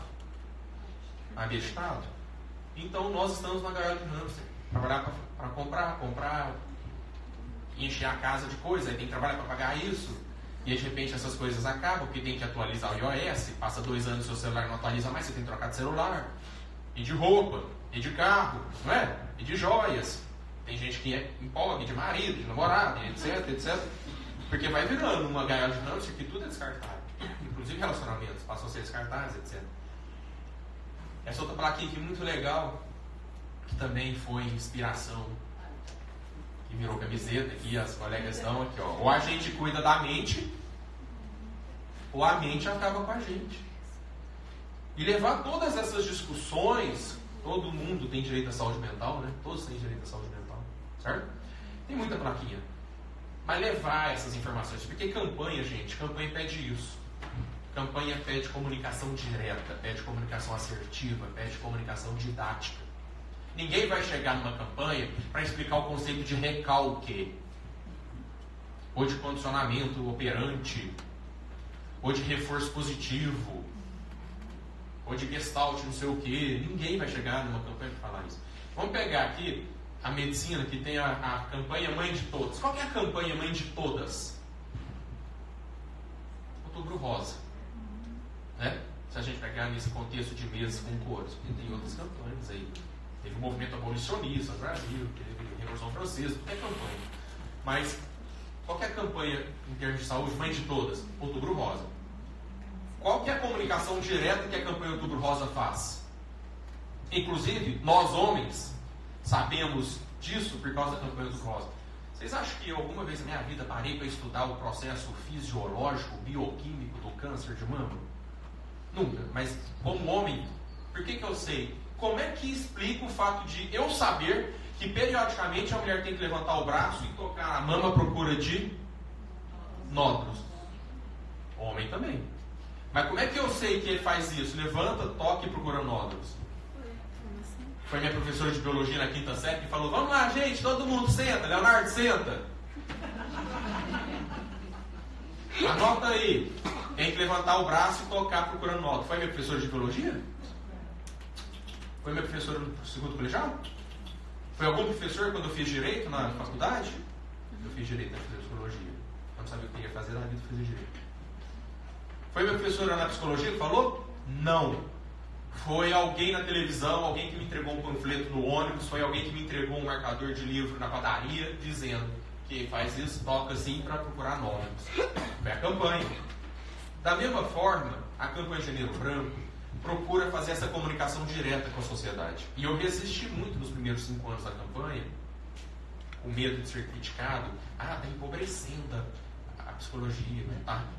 abestado? Então nós estamos na gaiola de hamster. Trabalhar para comprar, encher a casa de coisa, aí tem que trabalhar para pagar isso. E de repente essas coisas acabam, porque tem que atualizar o iOS, passa 2 anos e seu celular não atualiza mais, você tem que trocar de celular. E de roupa, e de carro, não é? E de joias. Tem gente que empolga de marido, de namorado, etc, etc. Porque vai virando uma gaiola de hamster que tudo é descartável. Inclusive relacionamentos passam a ser descartáveis, etc. Essa outra plaquinha aqui muito legal, que também foi inspiração, que virou camiseta aqui, as colegas estão aqui, ó. Ou a gente cuida da mente, ou a mente acaba com a gente. E levar todas essas discussões, todo mundo tem direito à saúde mental, né? Todos têm direito à saúde mental, certo? Tem muita plaquinha. Mas levar essas informações, porque campanha, gente, campanha pede isso. Campanha pede comunicação direta, pede comunicação assertiva, pede comunicação didática. Ninguém vai chegar numa campanha para explicar o conceito de recalque, ou de condicionamento operante, ou de reforço positivo, ou de gestalt, não sei o quê. Ninguém vai chegar numa campanha para falar isso. Vamos pegar aqui a medicina, que tem a campanha Mãe de Todas. Qual que é a campanha Mãe de Todas? Outubro Rosa. Né? Se a gente pegar nesse contexto de meses com cores, porque tem outras campanhas aí. Teve o movimento abolicionista no Brasil, teve a Revolução Francesa, qualquer campanha. Mas qual que é a campanha em termos de saúde Mãe de Todas? Outubro Rosa. Qual que é a comunicação direta que a campanha Outubro Rosa faz? Inclusive, nós homens sabemos disso por causa da campanha Outubro Rosa. Vocês acham que alguma vez na minha vida parei para estudar o processo fisiológico, bioquímico do câncer de mama? Nunca. Mas como homem, por que eu sei? Como é que explica o fato de eu saber que periodicamente a mulher tem que levantar o braço e tocar a mama à procura de nódulos? Homem também. Mas como é que eu sei que ele faz isso? Levanta, toca e procura nódulos. Foi minha professora de biologia na 5ª série que falou: vamos lá, gente, todo mundo senta. Leonardo, senta. Anota aí. Tem que levantar o braço e tocar procurando nódulos. Foi minha professora de biologia? Foi minha professora no 2º colegial? Foi algum professor quando eu fiz direito na faculdade? Eu fiz direito na psicologia. Eu não sabia o que eu ia fazer na vida, eu fiz direito. Foi minha professora na psicologia que falou? Não. Foi alguém na televisão, alguém que me entregou um panfleto no ônibus, foi alguém que me entregou um marcador de livro na padaria, dizendo que faz isso, toca assim para procurar nódulos. Foi a campanha. Da mesma forma, a campanha Janeiro Branco procura fazer essa comunicação direta com a sociedade. E eu resisti muito nos primeiros 5 anos da campanha, com medo de ser criticado. Está empobrecendo a psicologia,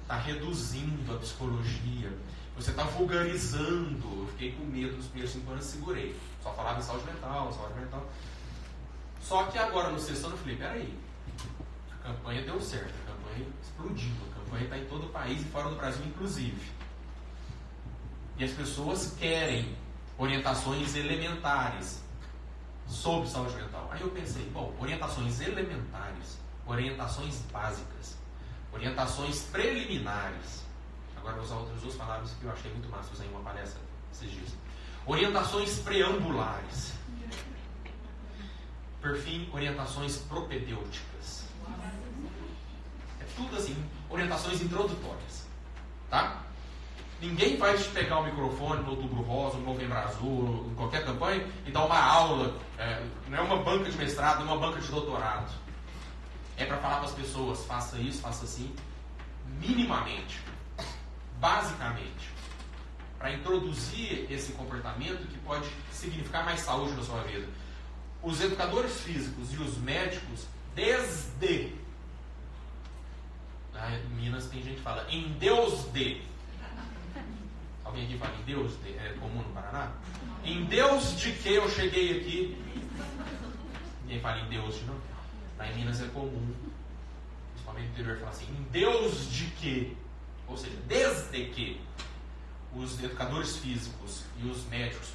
está reduzindo a psicologia, você está vulgarizando. Eu fiquei com medo nos primeiros 5 anos e segurei. Só falava em saúde mental, saúde mental. Só que agora no 6º ano eu falei, peraí, a campanha deu certo, a campanha explodiu, a campanha está em todo o país e fora do Brasil inclusive. E as pessoas querem orientações elementares sobre saúde mental. Aí eu pensei, bom, orientações elementares, orientações básicas, orientações preliminares. Agora vou usar outras 2 palavras que eu achei muito massa, usei em uma palestra esses dias. Orientações preambulares. Por fim, orientações propedêuticas. É tudo assim, orientações introdutórias. Tá? Ninguém vai te pegar o microfone no Outubro Rosa, no Novembro Azul, em qualquer campanha, e dar uma aula. Não é uma banca de mestrado, não é uma banca de doutorado. É para falar para as pessoas, faça isso, faça assim, minimamente, basicamente, para introduzir esse comportamento que pode significar mais saúde na sua vida. Os educadores físicos e os médicos, desde... Em Minas tem gente que fala, em Deus de... Alguém aqui fala em Deus? É comum no Paraná? Em Deus de que eu cheguei aqui? Ninguém fala em Deus de não. Lá em Minas é comum, principalmente no interior, falar assim, em Deus de que? Ou seja, desde que os educadores físicos e os médicos,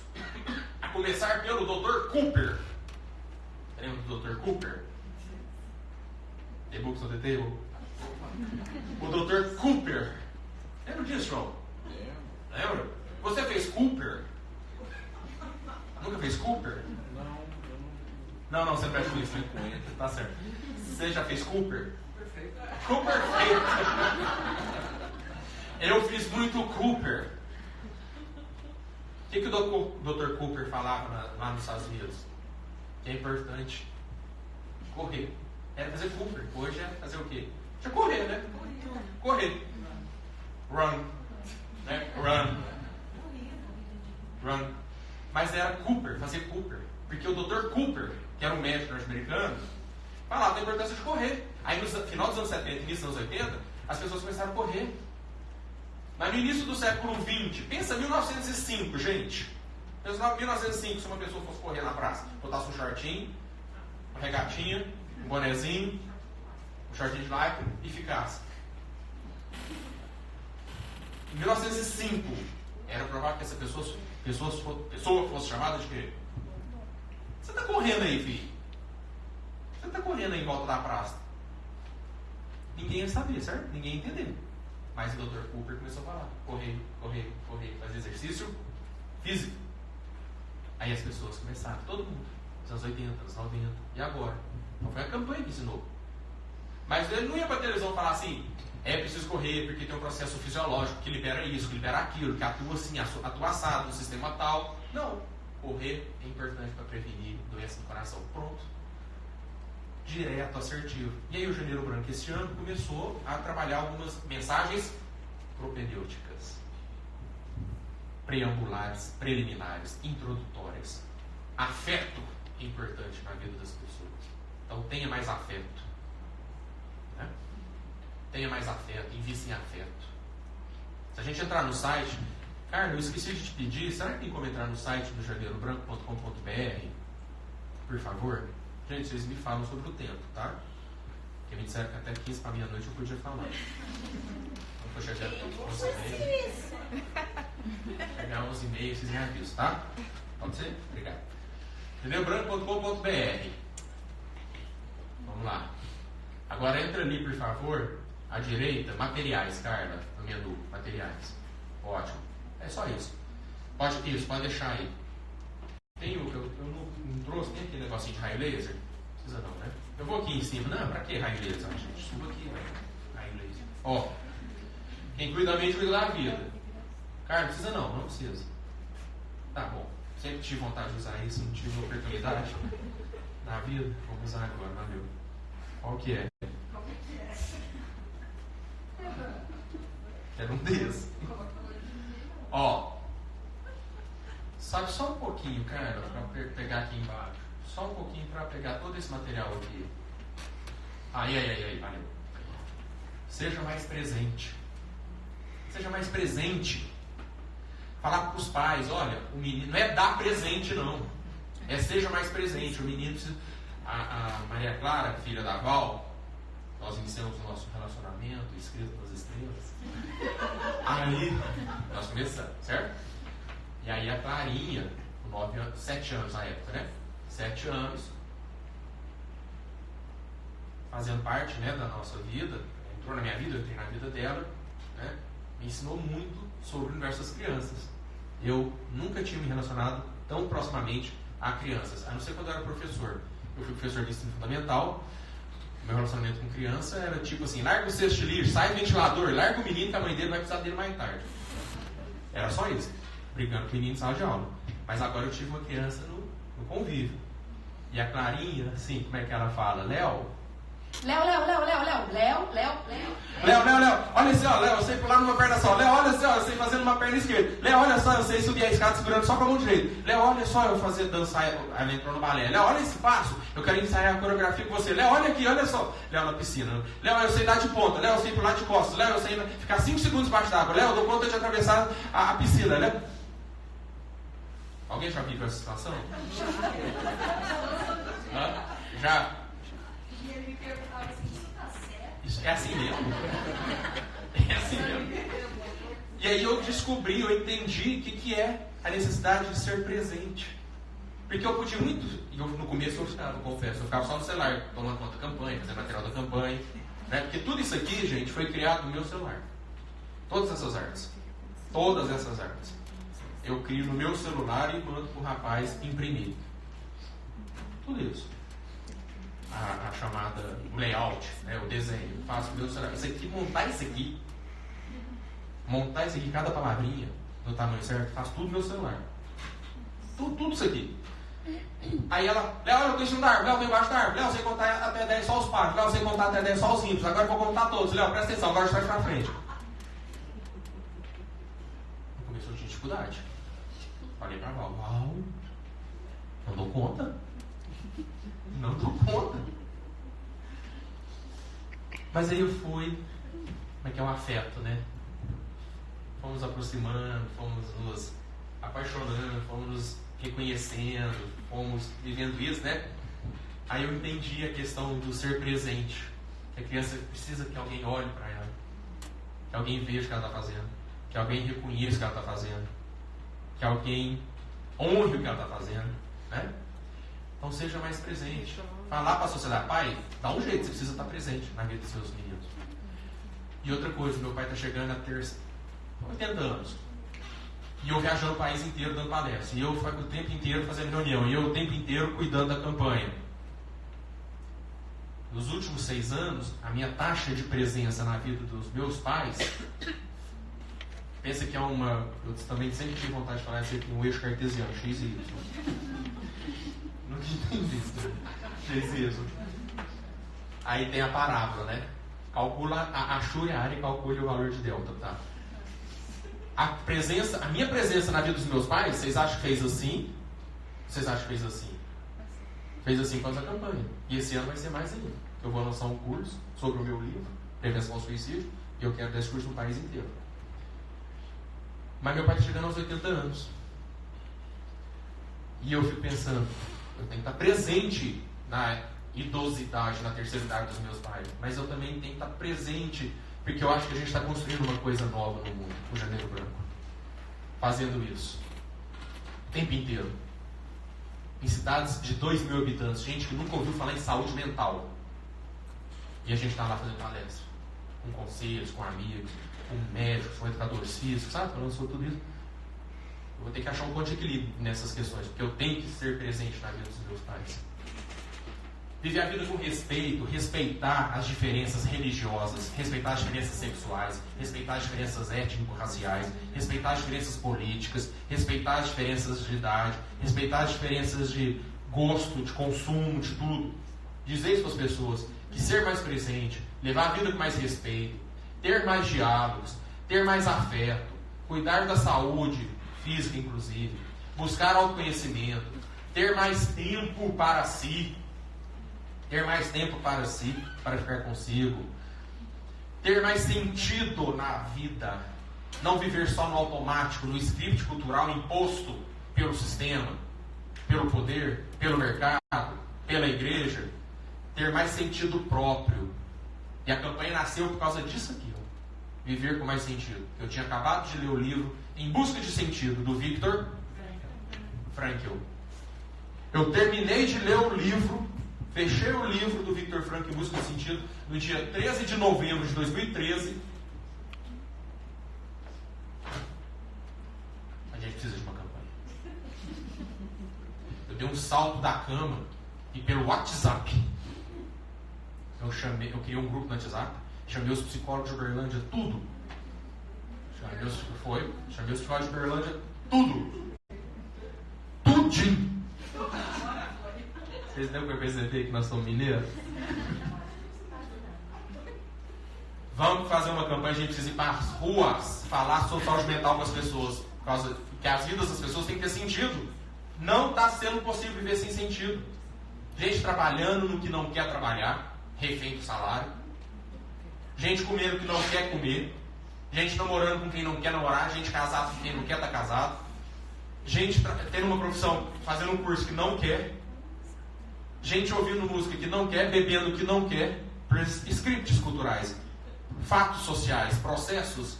a começar pelo Dr. Cooper. Lembra do Dr. Cooper? The Books of the Table? O Dr. Cooper Lembra disso, João? Lembra? Você fez Cooper? Nunca fez Cooper? Não, você não presta isso, né? Tá certo. Você já fez Cooper? Cooper feito. Eu fiz muito Cooper. O que o Dr. Cooper falava lá nos Estados Unidos? Que é importante correr. Era fazer Cooper. Hoje é fazer o quê? É correr, né? Correr. Run. Né? Run. Mas era Cooper, fazer Cooper. Porque o Dr. Cooper, que era um médico norte-americano, falava da importância de correr. Aí no final dos anos 70 e início dos anos 80, as pessoas começaram a correr. Mas no início do século XX, pensa 1905, gente. Pensa 1905, se uma pessoa fosse correr na praça, botasse um shortinho, uma regatinha, um bonezinho, um shortinho de lycra e ficasse. Em 1905, era provável que essa pessoa fosse chamada de quê? Você está correndo aí, filho? Você está correndo aí em volta da praça? Ninguém ia saber, certo? Ninguém ia entender. Mas o Dr. Cooper começou a falar: correr, fazer exercício físico. Aí as pessoas começaram, todo mundo, nos anos 80, anos 90, e agora? Então foi a campanha que ensinou. Mas ele não ia para a televisão falar assim: é preciso correr porque tem um processo fisiológico que libera isso, que libera aquilo, que atua assim, atua assado no sistema tal. Não. Correr é importante para prevenir doença do coração. Pronto. Direto, assertivo. E aí o Janeiro Branco esse ano começou a trabalhar algumas mensagens propedêuticas, preambulares, preliminares, introdutórias. Afeto é importante na vida das pessoas. Então tenha mais afeto. Né? Tenha mais afeto, invista em afeto. Se a gente entrar no site, cara, eu esqueci de te pedir, será que tem como entrar no site do janeirobranco.com.br? Por favor? Gente, vocês me falam sobre o tempo, tá? Porque me disseram que até 15 para meia-noite eu podia falar. Então, foi chegar 11h30, vocês me avisam, tá? Pode ser? Obrigado. janeirobranco.com.br. Vamos lá. Agora entra ali, por favor, à direita, materiais, Carla, no menu, materiais. Ótimo. É só isso. Pode deixar aí. Eu não trouxe, tem aquele negocinho de raio laser? Precisa não, né? Eu vou aqui em cima. Não, pra que raio laser, gente? Suba aqui, velho. Raio laser. Ó. Quem cuida da mente, cuida da vida. Cara, não precisa não precisa. Tá bom. Sempre tive vontade de usar isso, não tive oportunidade na vida. Vamos usar agora, valeu. Qual que é? Era um desses. Ó. Sabe só um pouquinho, cara, para pegar aqui embaixo. Só um pouquinho para pegar todo esse material aqui. Aí, valeu. Seja mais presente. Seja mais presente. Falar para os pais, olha, o menino não é dar presente não. É seja mais presente. O menino precisa. A Maria Clara, filha da Val, nós iniciamos o nosso relacionamento escrito nas estrelas. Aí nós começamos, certo? E aí a Clarinha, com 7 anos na época, né? 7 anos, fazendo parte, né, da nossa vida, entrou na minha vida, eu entrei na vida dela, né? Me ensinou muito sobre o universo das crianças. Eu nunca tinha me relacionado tão proximamente a crianças, a não ser quando eu era professor. Eu fui professor de ensino fundamental. Meu relacionamento com criança era tipo assim: larga o cesto de lixo, sai o ventilador, larga o menino que a mãe dele vai precisar dele mais tarde. Era só isso. Brigando com o menino em sala de aula. Mas agora eu tive uma criança no convívio. E a Clarinha, assim, como é que ela fala? Léo, olha só, Léo, eu sei pular numa perna só. Léo, olha só, eu sei fazer numa perna esquerda. Léo, olha só, eu sei subir a escada segurando só com a mão direita. Léo, olha só, eu fazer dançar. Ela entrou no balé. Léo, olha esse passo, eu quero ensaiar a coreografia com você. Léo, olha aqui, olha só. Léo, na piscina. Léo, eu sei dar de ponta. Léo, eu sei pular de costas. Léo, eu sei ficar 5 segundos embaixo d'água. Léo, eu dou conta de atravessar a piscina. Léo. Alguém já viu essa situação? Já? E ele me perguntava assim: isso tá certo? Isso é assim mesmo. É assim mesmo. E aí eu descobri, eu entendi o que é a necessidade de ser presente. Porque eu podia muito, e no começo eu ficava, confesso, eu ficava só no celular, tomando conta da campanha, fazendo material da campanha. Né? Porque tudo isso aqui, gente, foi criado no meu celular. Todas essas artes. Todas essas artes. Eu crio no meu celular e mando para o rapaz imprimir. Tudo isso. A chamada layout, né, o desenho. Eu faço no meu celular. Isso aqui, montar isso aqui, cada palavrinha no tamanho certo, faço tudo no meu celular. Tudo isso aqui. Aí ela, Léo, eu tô ensinando a árvore, Léo, tô embaixo da árvore, Léo, eu sei contar até 10 só os pares, Léo, eu sei contar até 10 só os simples, agora eu vou contar todos, Léo, presta atenção, agora de trás pra frente. Começou a ter dificuldade. Falei pra Val, Val, não dou conta. Não dou conta. Mas aí eu fui, como é que é o afeto, né? Fomos aproximando, fomos nos apaixonando, fomos nos reconhecendo, fomos vivendo isso, né? Aí eu entendi a questão do ser presente. Que a criança precisa que alguém olhe para ela, que alguém veja o que ela está fazendo, que alguém reconheça o que ela está fazendo, que alguém honre o que ela está fazendo, né? Então seja mais presente. Falar para a sociedade, pai, dá um jeito, você precisa estar presente na vida dos seus meninos. E outra coisa, meu pai está chegando a ter 80 anos. E eu viajando o país inteiro dando palestra. E eu o tempo inteiro fazendo reunião. E eu o tempo inteiro cuidando da campanha. Nos últimos 6 anos, a minha taxa de presença na vida dos meus pais, pensa que é uma... Eu também sempre tive vontade de falar isso aqui, um eixo cartesiano, X e Y. Nunca entendi isso. X e Y. Aí tem a parábola, né? Calcula, achure a área e calcule o valor de delta, tá? A minha presença na vida dos meus pais, vocês acham que fez assim? Vocês acham que fez assim? Fez assim com essa campanha. E esse ano vai ser mais ainda. Eu vou lançar um curso sobre o meu livro, Prevenção ao Suicídio, e eu quero dar esse curso no país inteiro. Mas meu pai está chegando aos 80 anos. E eu fico pensando, eu tenho que estar presente na idosidade, na terceira idade dos meus pais. Mas eu também tenho que estar presente, porque eu acho que a gente está construindo uma coisa nova no mundo, o Janeiro Branco. Fazendo isso. O tempo inteiro. Em cidades de 2.000 habitantes, gente que nunca ouviu falar em saúde mental. E a gente está lá fazendo palestra. Com conselhos, com amigos, com médicos, com educadores físicos, sabe? Falando sobre tudo isso. Eu vou ter que achar um ponto de equilíbrio nessas questões, porque eu tenho que ser presente na vida dos meus pais. Viver a vida com respeito, respeitar as diferenças religiosas, respeitar as diferenças sexuais, respeitar as diferenças étnico-raciais, respeitar as diferenças políticas, respeitar as diferenças de idade, respeitar as diferenças de gosto, de consumo, de tudo. Dizer isso para as pessoas, que ser mais presente, levar a vida com mais respeito, ter mais diálogos, ter mais afeto, cuidar da saúde física inclusive, buscar autoconhecimento, ter mais tempo para si, para ficar consigo, ter mais sentido na vida, não viver só no automático, no script cultural imposto pelo sistema, pelo poder, pelo mercado, pela igreja, ter mais sentido próprio. E a campanha nasceu por causa disso aqui, ó. Viver com mais sentido. Eu tinha acabado de ler o livro Em Busca de Sentido, do Viktor Frankl. Eu terminei de ler o livro, fechei o livro do Viktor Frankl, Em Busca de Sentido, no dia 13 de novembro de 2013. A gente precisa de uma campanha. Eu dei um salto da cama e pelo WhatsApp eu criei um grupo no WhatsApp, chamei os psicólogos de Uberlândia, tudo. Chamei os psicólogos de Uberlândia, tudo. Tudinho. Vocês deu para perceber que nós somos mineiros? Vamos fazer uma campanha, a gente precisa ir para as ruas, falar sobre saúde mental com as pessoas, por causa que as vidas das pessoas têm que ter sentido. Não está sendo possível viver sem sentido. Gente trabalhando no que não quer trabalhar, refém do salário. Gente comendo o que não quer comer. Gente namorando com quem não quer namorar. Gente casado com quem não quer estar casado. Gente tendo uma profissão, fazendo um curso que não quer. Gente ouvindo música que não quer, bebendo que não quer. Scripts culturais, fatos sociais, processos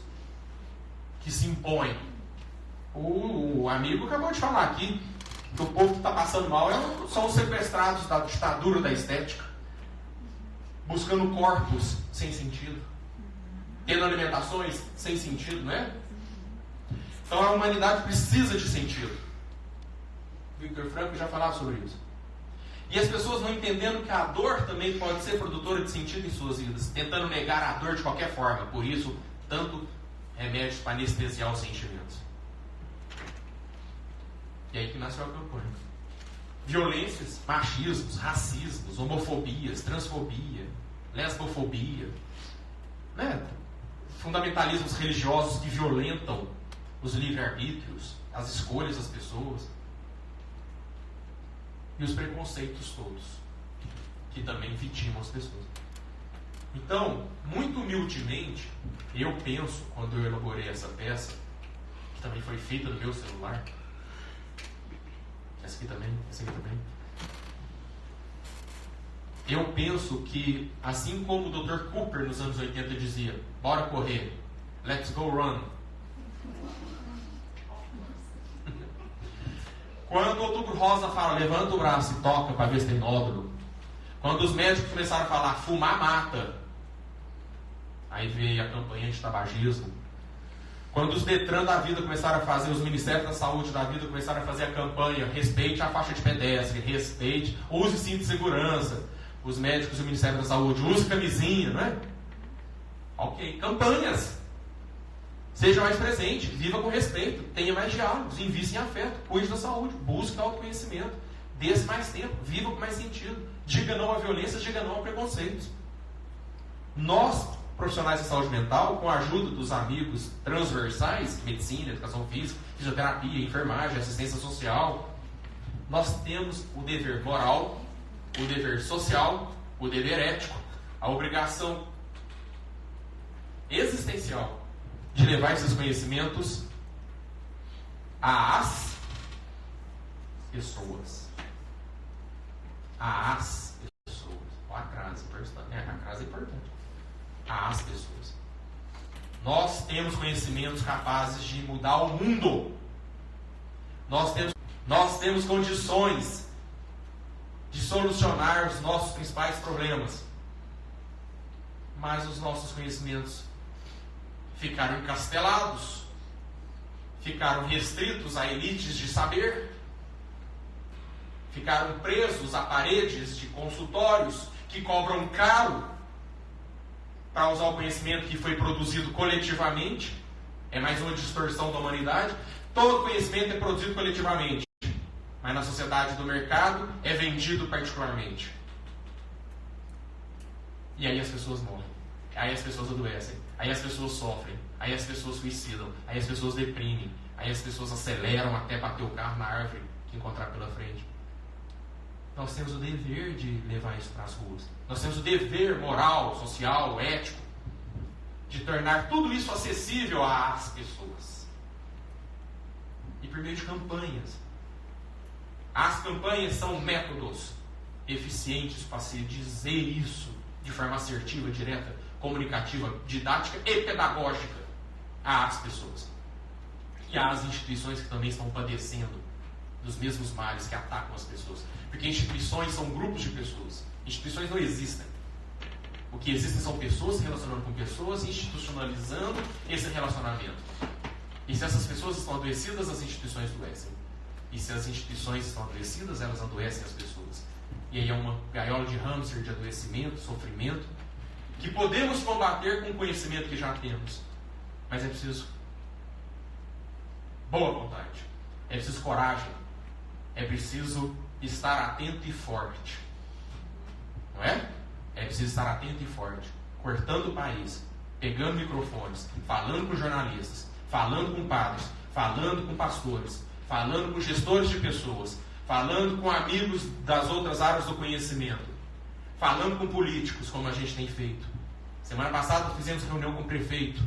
que se impõem. O amigo acabou de falar aqui que o povo que está passando mal são os sequestrados da ditadura da estética, buscando corpos sem sentido. tendo alimentações sem sentido, não é? Então a humanidade precisa de sentido. Viktor Frankl já falava sobre isso. E as pessoas vão entendendo que a dor também pode ser produtora de sentido em suas vidas, tentando negar a dor de qualquer forma. Por isso, tanto remédios para anestesiar os sentimentos. E aí que nasceu a campanha. Violências, machismos, racismos, homofobias, transfobia, lesbofobia, né? Fundamentalismos religiosos que violentam os livre-arbítrios, as escolhas das pessoas. E os preconceitos todos, que também vitimam as pessoas. Então, muito humildemente, eu penso, quando eu elaborei essa peça, que também foi feita no meu celular, essa aqui também, eu penso que, assim como o Dr. Cooper nos anos 80 dizia, bora correr, let's go run. Quando o Outubro Rosa fala, levanta o braço e toca para ver se tem nódulo. Quando os médicos começaram a falar, fumar mata. Aí veio a campanha de tabagismo. Quando os Detran da vida começaram a fazer, os Ministérios da Saúde da vida começaram a fazer a campanha, respeite a faixa de pedestre, respeite, use cinto de segurança. Os médicos e o Ministério da Saúde, use camisinha, não é? Ok, campanhas. Seja mais presente, viva com respeito, tenha mais diálogos, invista em afeto, cuide da saúde, busque autoconhecimento, dê-se mais tempo, viva com mais sentido, diga não à violência, diga não a preconceitos. Nós, profissionais de saúde mental, com a ajuda dos amigos transversais, medicina, educação física, fisioterapia, enfermagem, assistência social, nós temos o dever moral, o dever social, o dever ético, a obrigação existencial de levar esses conhecimentos às pessoas. Às pessoas. A crase é importante. Às pessoas. Nós temos conhecimentos capazes de mudar o mundo. Nós temos condições de solucionar os nossos principais problemas. Mas os nossos conhecimentos ficaram encastelados, ficaram restritos a elites de saber, ficaram presos a paredes de consultórios que cobram caro para usar o conhecimento que foi produzido coletivamente. É mais uma distorção da humanidade. Todo conhecimento é produzido coletivamente, mas na sociedade do mercado é vendido particularmente. E aí as pessoas morrem, aí as pessoas adoecem, aí as pessoas sofrem, aí as pessoas suicidam, aí as pessoas deprimem, aí as pessoas aceleram até bater o carro na árvore que encontrar pela frente. Nós temos o dever de levar isso para as ruas. Nós temos o dever moral, social, ético, de tornar tudo isso acessível às pessoas. E por meio de campanhas. As campanhas são métodos eficientes para se dizer isso de forma assertiva, direta, comunicativa, didática e pedagógica às pessoas. E às instituições que também estão padecendo dos mesmos males que atacam as pessoas. Porque instituições são grupos de pessoas. Instituições não existem. O que existem são pessoas se relacionando com pessoas, institucionalizando esse relacionamento. E se essas pessoas estão adoecidas, as instituições adoecem. E se as instituições estão adoecidas, elas adoecem as pessoas. E aí é uma gaiola de hamster de adoecimento, sofrimento, que podemos combater com o conhecimento que já temos. Mas é preciso boa vontade. É preciso coragem. É preciso estar atento e forte. Não é? É preciso estar atento e forte. Cortando o país, pegando microfones, falando com jornalistas, falando com padres, falando com pastores, falando com gestores de pessoas, falando com amigos das outras áreas do conhecimento, falando com políticos, como a gente tem feito. Semana passada fizemos reunião com o prefeito.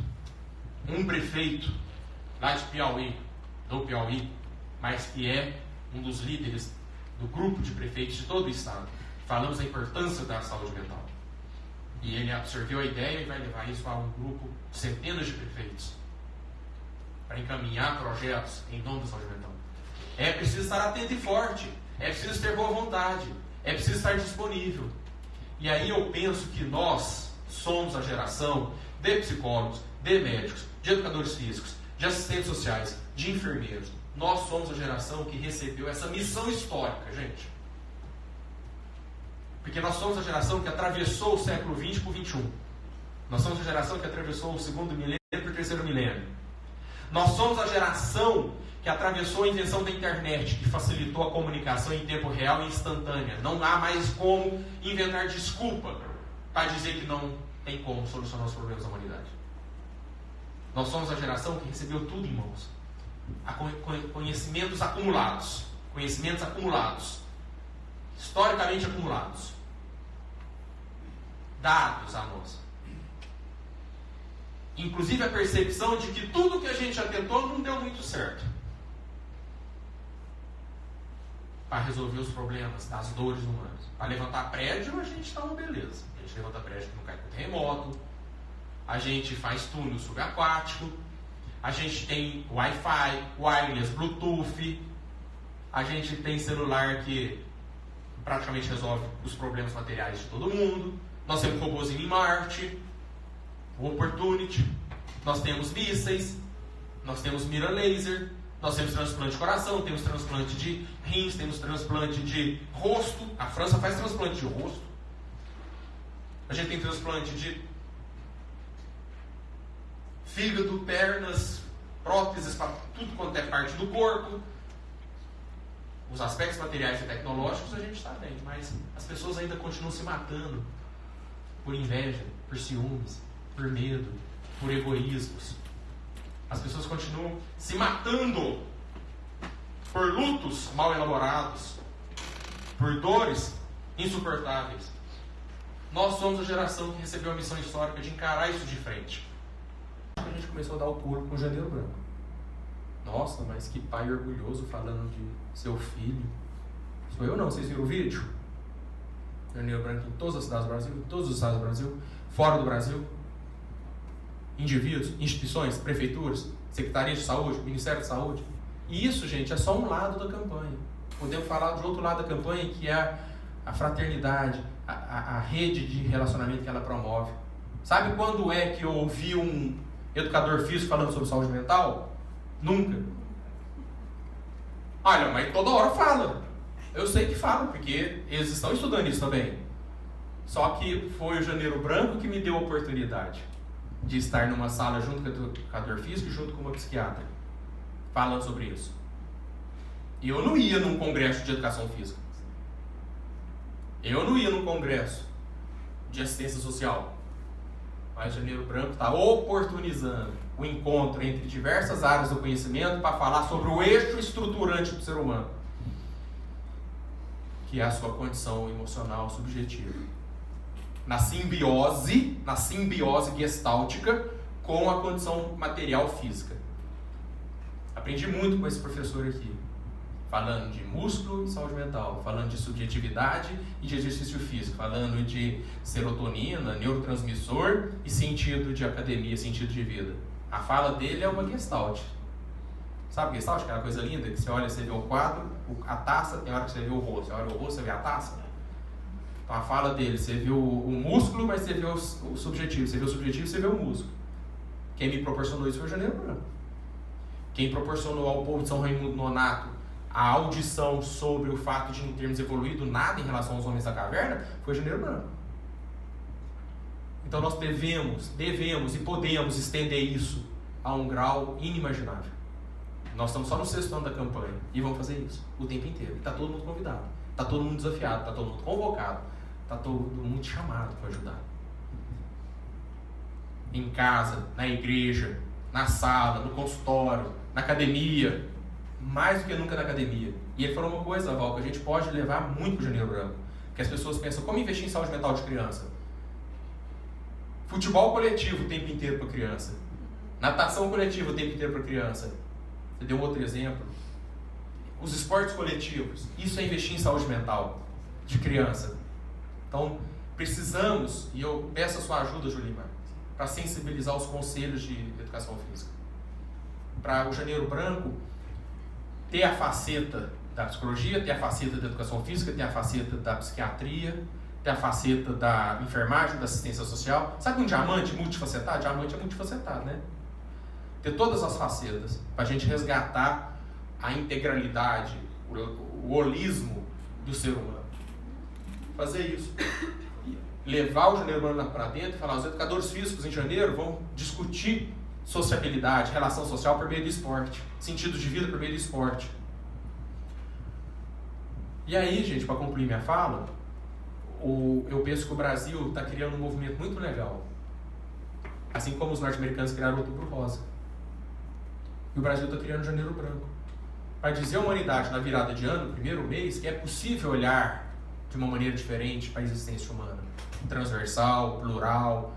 Um prefeito lá de Piauí, do Piauí, mas que é um dos líderes do grupo de prefeitos de todo o estado. Falamos da importância da saúde mental. E ele absorveu a ideia e vai levar isso a um grupo de centenas de prefeitos para encaminhar projetos em nome da saúde mental. É preciso estar atento e forte. É preciso ter boa vontade. É preciso estar disponível. E aí eu penso que nós somos a geração de psicólogos, de médicos, de educadores físicos, de assistentes sociais, de enfermeiros. Nós somos a geração que recebeu essa missão histórica, gente. Porque nós somos a geração que atravessou o século XX para o XXI. Nós somos a geração que atravessou o segundo milênio para o terceiro milênio. Nós somos a geração que atravessou a invenção da internet, que facilitou a comunicação em tempo real e instantânea. Não há mais como inventar desculpa para dizer que não tem como solucionar os problemas da humanidade. Nós somos a geração que recebeu tudo em mãos. Conhecimentos acumulados. Conhecimentos acumulados. Historicamente acumulados. Dados a nós. Inclusive a percepção de que tudo que a gente já tentou não deu muito certo. Para resolver os problemas das dores humanas. Para levantar prédio, a gente está uma beleza. A gente levanta prédio que não cai com terremoto. A gente faz túnel subaquático. A gente tem Wi-Fi, wireless, Bluetooth. A gente tem celular que praticamente resolve os problemas materiais de todo mundo. Nós temos robôzinho em Marte, o Opportunity. Nós temos mísseis. Nós temos mira laser. Nós temos transplante de coração, temos transplante de rins, temos transplante de rosto. A França faz transplante de rosto. A gente tem transplante de fígado, pernas, próteses para tudo quanto é parte do corpo. Os aspectos materiais e tecnológicos a gente está bem, mas as pessoas ainda continuam se matando por inveja, por ciúmes, por medo, por egoísmos. As pessoas continuam se matando por lutos mal elaborados, por dores insuportáveis. Nós somos a geração que recebeu a missão histórica de encarar isso de frente. A gente começou a dar o pulo com o Janeiro Branco. Nossa, mas que pai orgulhoso falando de seu filho. Sou eu não, vocês viram o vídeo? Janeiro Branco em todas as cidades do Brasil, em todos os estados do Brasil, fora do Brasil. Indivíduos, instituições, prefeituras, Secretaria de Saúde, Ministério da Saúde. E isso, gente, é só um lado da campanha. Podemos falar do outro lado da campanha, que é a fraternidade, a rede de relacionamento que ela promove. Sabe quando é que eu ouvi um educador físico falando sobre saúde mental? Nunca. Olha, mas toda hora fala. Eu sei que fala, porque eles estão estudando isso também. Só que foi o Janeiro Branco que me deu a oportunidade de estar numa sala junto com o educador físico e junto com uma psiquiatra, falando sobre isso. E eu não ia num congresso de educação física. Eu não ia num congresso de assistência social. Mas Janeiro Branco está oportunizando o encontro entre diversas áreas do conhecimento para falar sobre o eixo estruturante do ser humano, que é a sua condição emocional subjetiva. Na simbiose gestáltica com a condição material física. Aprendi muito com esse professor aqui, falando de músculo e saúde mental, falando de subjetividade e de exercício físico, falando de serotonina, neurotransmissor e sentido de academia, sentido de vida. A fala dele é uma gestalt. Sabe gestalt? Aquela coisa linda que você olha, você vê o quadro, a taça, tem hora que você vê o rosto. Você olha o rosto, você vê a taça. Então a fala dele, você viu o músculo, mas você viu o subjetivo. Você viu o subjetivo, você viu o músculo. Quem me proporcionou isso foi o Janeiro Branco. Quem proporcionou ao povo de São Raimundo Nonato a audição sobre o fato de não termos evoluído nada em relação aos homens da caverna foi o Janeiro Branco. Então nós devemos e podemos estender isso a um grau inimaginável. Nós estamos só no 6º ano da campanha e vamos fazer isso o tempo inteiro. Está todo mundo convidado, está todo mundo desafiado, está todo mundo convocado, está todo mundo chamado para ajudar. Em casa, na igreja, na sala, no consultório, na academia, mais do que nunca na academia. E ele falou uma coisa, Val, que a gente pode levar muito para o Janeiro Branco, que as pessoas pensam, como investir em saúde mental de criança? Futebol coletivo o tempo inteiro para criança. Natação coletiva o tempo inteiro para criança. Você deu um outro exemplo. Os esportes coletivos. Isso é investir em saúde mental de criança. Então, precisamos, e eu peço a sua ajuda, Julimar, para sensibilizar os conselhos de educação física. Para o Janeiro Branco ter a faceta da psicologia, ter a faceta da educação física, ter a faceta da psiquiatria, tem a faceta da enfermagem, da assistência social. Sabe um diamante multifacetado? Diamante é multifacetado, né? Ter todas as facetas, para a gente resgatar a integralidade, o holismo do ser humano. Fazer isso. Levar o Janeiro Branco para dentro e falar, os educadores físicos em janeiro vão discutir sociabilidade, relação social por meio do esporte, sentido de vida por meio do esporte. E aí, gente, para concluir minha fala, eu penso que o Brasil está criando um movimento muito legal. Assim como os norte-americanos criaram o Outubro Rosa. E o Brasil está criando o Janeiro Branco. Para dizer à humanidade, na virada de ano, no primeiro mês, que é possível olhar de uma maneira diferente para a existência humana. Transversal, plural,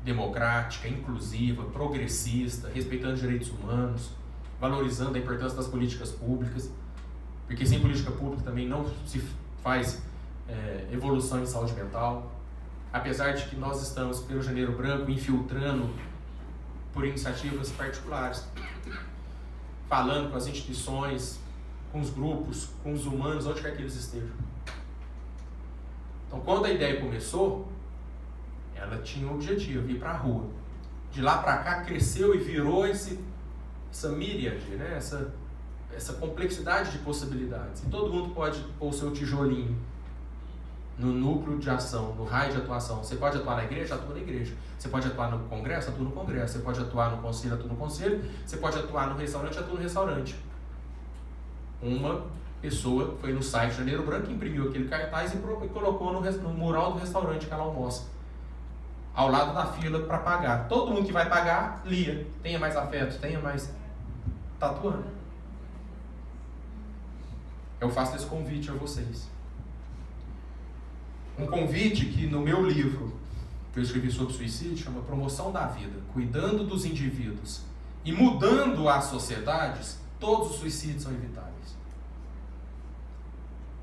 democrática, inclusiva, progressista, respeitando os direitos humanos, valorizando a importância das políticas públicas, porque sem política pública também não se faz evolução em saúde mental. Apesar de que nós estamos, pelo Janeiro Branco, infiltrando por iniciativas particulares, falando com as instituições, com os grupos, com os humanos, onde quer que eles estejam. Então, quando a ideia começou, ela tinha um objetivo, ir para a rua. De lá para cá, cresceu e virou essa míriade, né? essa complexidade de possibilidades. E todo mundo pode pôr o seu tijolinho no núcleo de ação, no raio de atuação. Você pode atuar na igreja? Atua na igreja. Você pode atuar no congresso? Atua no congresso. Você pode atuar no conselho? Atua no conselho. Você pode atuar no restaurante? Atua no restaurante. Uma pessoa foi no site Janeiro Branco, imprimiu aquele cartaz e colocou no mural do restaurante que ela almoça, ao lado da fila para pagar. Todo mundo que vai pagar, lia. Tenha mais afeto, tenha mais... Tá atuando. Eu faço esse convite a vocês. Um convite que no meu livro, que eu escrevi sobre suicídio, chama Promoção da Vida, cuidando dos indivíduos e mudando as sociedades, todos os suicídios são evitáveis.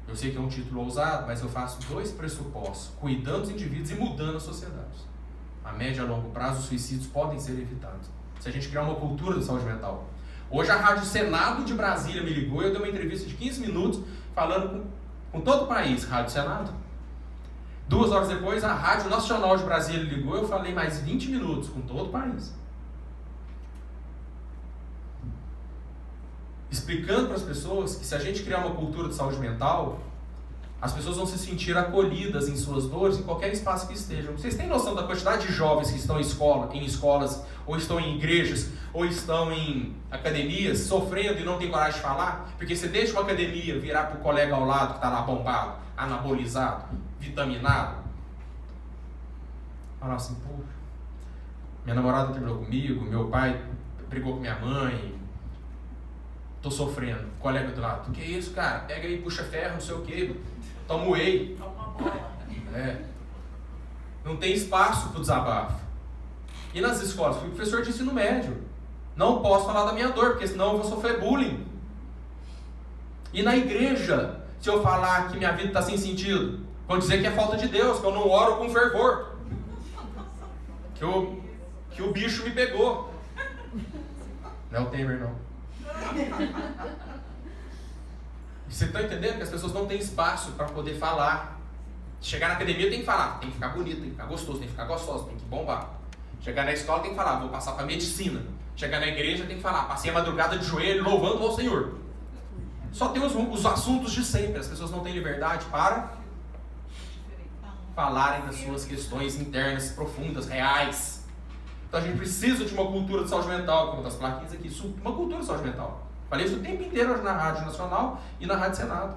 Eu sei que é um título ousado, mas eu faço 2 pressupostos, cuidando dos indivíduos e mudando as sociedades. A médio e a longo prazo, os suicídios podem ser evitados, se a gente criar uma cultura de saúde mental. Hoje a Rádio Senado de Brasília me ligou e eu dei uma entrevista de 15 minutos falando com todo o país, Rádio Senado. 2 horas depois, a Rádio Nacional de Brasília ligou e eu falei mais 20 minutos com todo o país. Explicando para as pessoas que se a gente criar uma cultura de saúde mental, as pessoas vão se sentir acolhidas em suas dores em qualquer espaço que estejam. Vocês têm noção da quantidade de jovens que estão em escolas, ou estão em igrejas, ou estão em academias, sofrendo e não tem coragem de falar? Porque você deixa uma academia virar para o colega ao lado que está lá bombado, anabolizado, vitaminado. Fala assim, pô, minha namorada terminou comigo, meu pai brigou com minha mãe, tô sofrendo. Colega do lado, que isso, cara? Pega aí, puxa ferro, não sei o que, toma whey. Não tem espaço para o desabafo. E nas escolas, fui professor de ensino médio, não posso falar da minha dor, porque senão eu vou sofrer bullying. E na igreja, se eu falar que minha vida está sem sentido, vão dizer que é falta de Deus, que eu não oro com fervor, que o bicho me pegou. Não é o Temer, não. E você está entendendo que as pessoas não têm espaço para poder falar. Chegar na academia tem que falar, tem que ficar bonito, tem que ficar gostoso, tem que ficar gostosa, tem que bombar. Chegar na escola tem que falar, vou passar para medicina. Chegar na igreja tem que falar, passei a madrugada de joelho louvando ao Senhor. Só tem os assuntos de sempre. As pessoas não têm liberdade para falarem das suas questões internas, profundas, reais. Então a gente precisa de uma cultura de saúde mental, como das plaquinhas aqui, uma cultura de saúde mental. Falei isso o tempo inteiro hoje na Rádio Nacional e na Rádio Senado.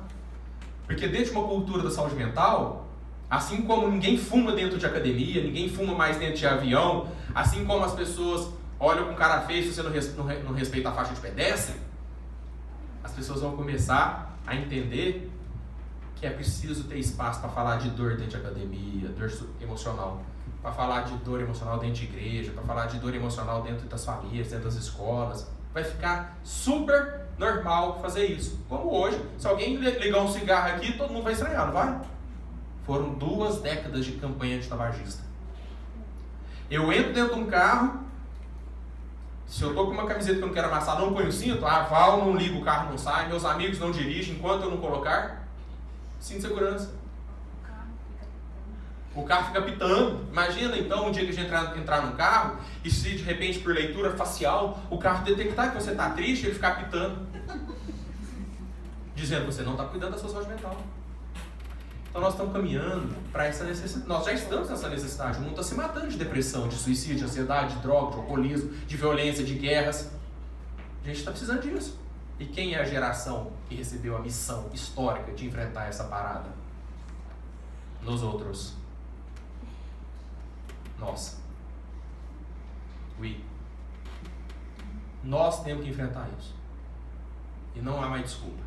Porque dentro de uma cultura da saúde mental, assim como ninguém fuma dentro de academia, ninguém fuma mais dentro de avião, assim como as pessoas olham com cara feia se você não respeita a faixa de pedestre, as pessoas vão começar a entender que é preciso ter espaço para falar de dor dentro de academia, dor emocional, para falar de dor emocional dentro de igreja, para falar de dor emocional dentro das famílias, dentro das escolas. Vai ficar super normal fazer isso. Como hoje, se alguém ligar um cigarro aqui, todo mundo vai estranhar, não vai? Foram 2 décadas de campanha antitabagista. Eu entro dentro de um carro, se eu tô com uma camiseta que eu não quero amassar, não ponho o cinto, aval, não ligo, o carro não sai, meus amigos não dirigem enquanto eu não colocar cinto de segurança. O carro fica pitando. Imagina então um dia que a gente entrar num carro e se de repente por leitura facial o carro detectar que você está triste, ele ficar pitando. Dizendo que você não está cuidando da sua saúde mental. Então nós estamos caminhando para essa necessidade. Nós já estamos nessa necessidade. O mundo está se matando de depressão, de suicídio, de ansiedade, de droga, de alcoolismo, de violência, de guerras. A gente está precisando disso. E quem é a geração que recebeu a missão histórica de enfrentar essa parada? Nós outros. Nós. Nós temos que enfrentar isso. E não há mais desculpa.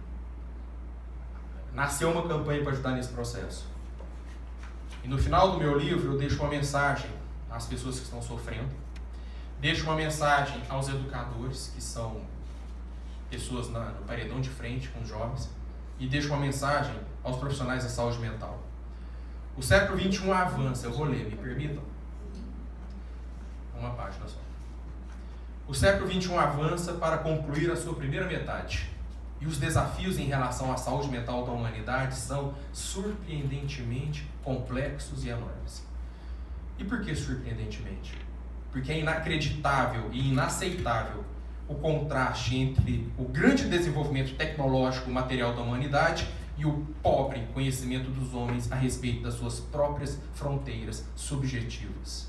Nasceu uma campanha para ajudar nesse processo. E no final do meu livro eu deixo uma mensagem às pessoas que estão sofrendo. Deixo uma mensagem aos educadores, que são pessoas no paredão de frente com os jovens. E deixo uma mensagem aos profissionais da saúde mental. O século XXI avança. Eu vou ler, me permitam? Uma página só. O século XXI avança para concluir a sua primeira metade. E os desafios em relação à saúde mental da humanidade são surpreendentemente complexos e enormes. E por que surpreendentemente? Porque é inacreditável e inaceitável o contraste entre o grande desenvolvimento tecnológico material da humanidade e o pobre conhecimento dos homens a respeito das suas próprias fronteiras subjetivas.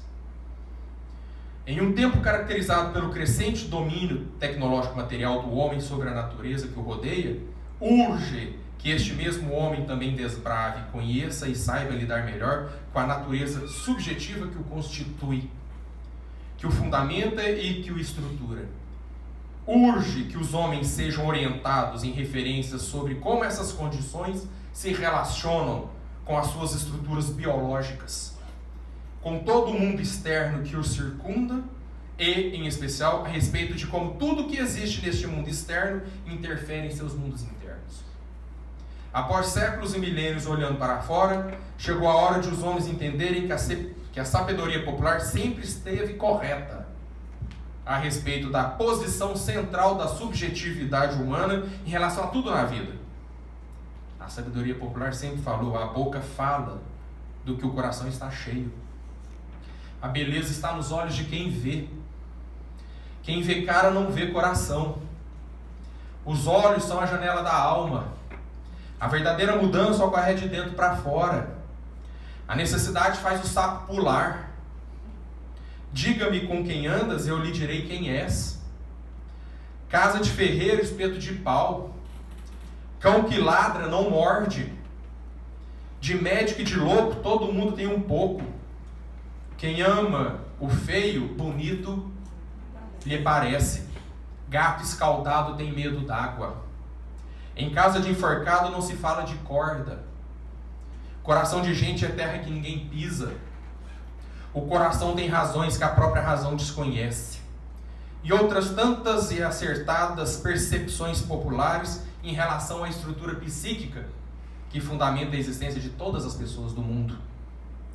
Em um tempo caracterizado pelo crescente domínio tecnológico material do homem sobre a natureza que o rodeia, urge que este mesmo homem também desbrave, conheça e saiba lidar melhor com a natureza subjetiva que o constitui, que o fundamenta e que o estrutura. Urge que os homens sejam orientados em referências sobre como essas condições se relacionam com as suas estruturas biológicas, com todo o mundo externo que os circunda e, em especial, a respeito de como tudo que existe neste mundo externo interfere em seus mundos internos. Após séculos e milênios olhando para fora, chegou a hora de os homens entenderem que a sabedoria popular sempre esteve correta a respeito da posição central da subjetividade humana em relação a tudo na vida. A sabedoria popular sempre falou: a boca fala do que o coração está cheio. A beleza está nos olhos de quem vê. Quem vê cara não vê coração. Os olhos são a janela da alma. A verdadeira mudança ocorre de dentro para fora. A necessidade faz o sapo pular. Diga-me com quem andas, eu lhe direi quem és. Casa de ferreiro, espeto de pau. Cão que ladra não morde. De médico e de louco, todo mundo tem um pouco. Quem ama o feio, bonito lhe parece. Gato escaldado tem medo d'água. Em casa de enforcado não se fala de corda. Coração de gente é terra que ninguém pisa. O coração tem razões que a própria razão desconhece. E outras tantas e acertadas percepções populares em relação à estrutura psíquica que fundamenta a existência de todas as pessoas do mundo.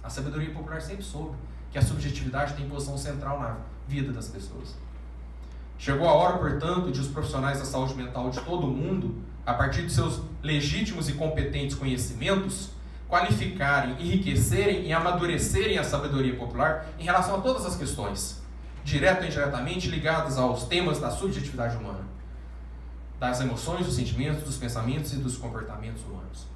A sabedoria popular sempre soube que a subjetividade tem posição central na vida das pessoas. Chegou a hora, portanto, de os profissionais da saúde mental de todo o mundo, a partir de seus legítimos e competentes conhecimentos, qualificarem, enriquecerem e amadurecerem a sabedoria popular em relação a todas as questões, direto ou indiretamente ligadas aos temas da subjetividade humana, das emoções, dos sentimentos, dos pensamentos e dos comportamentos humanos.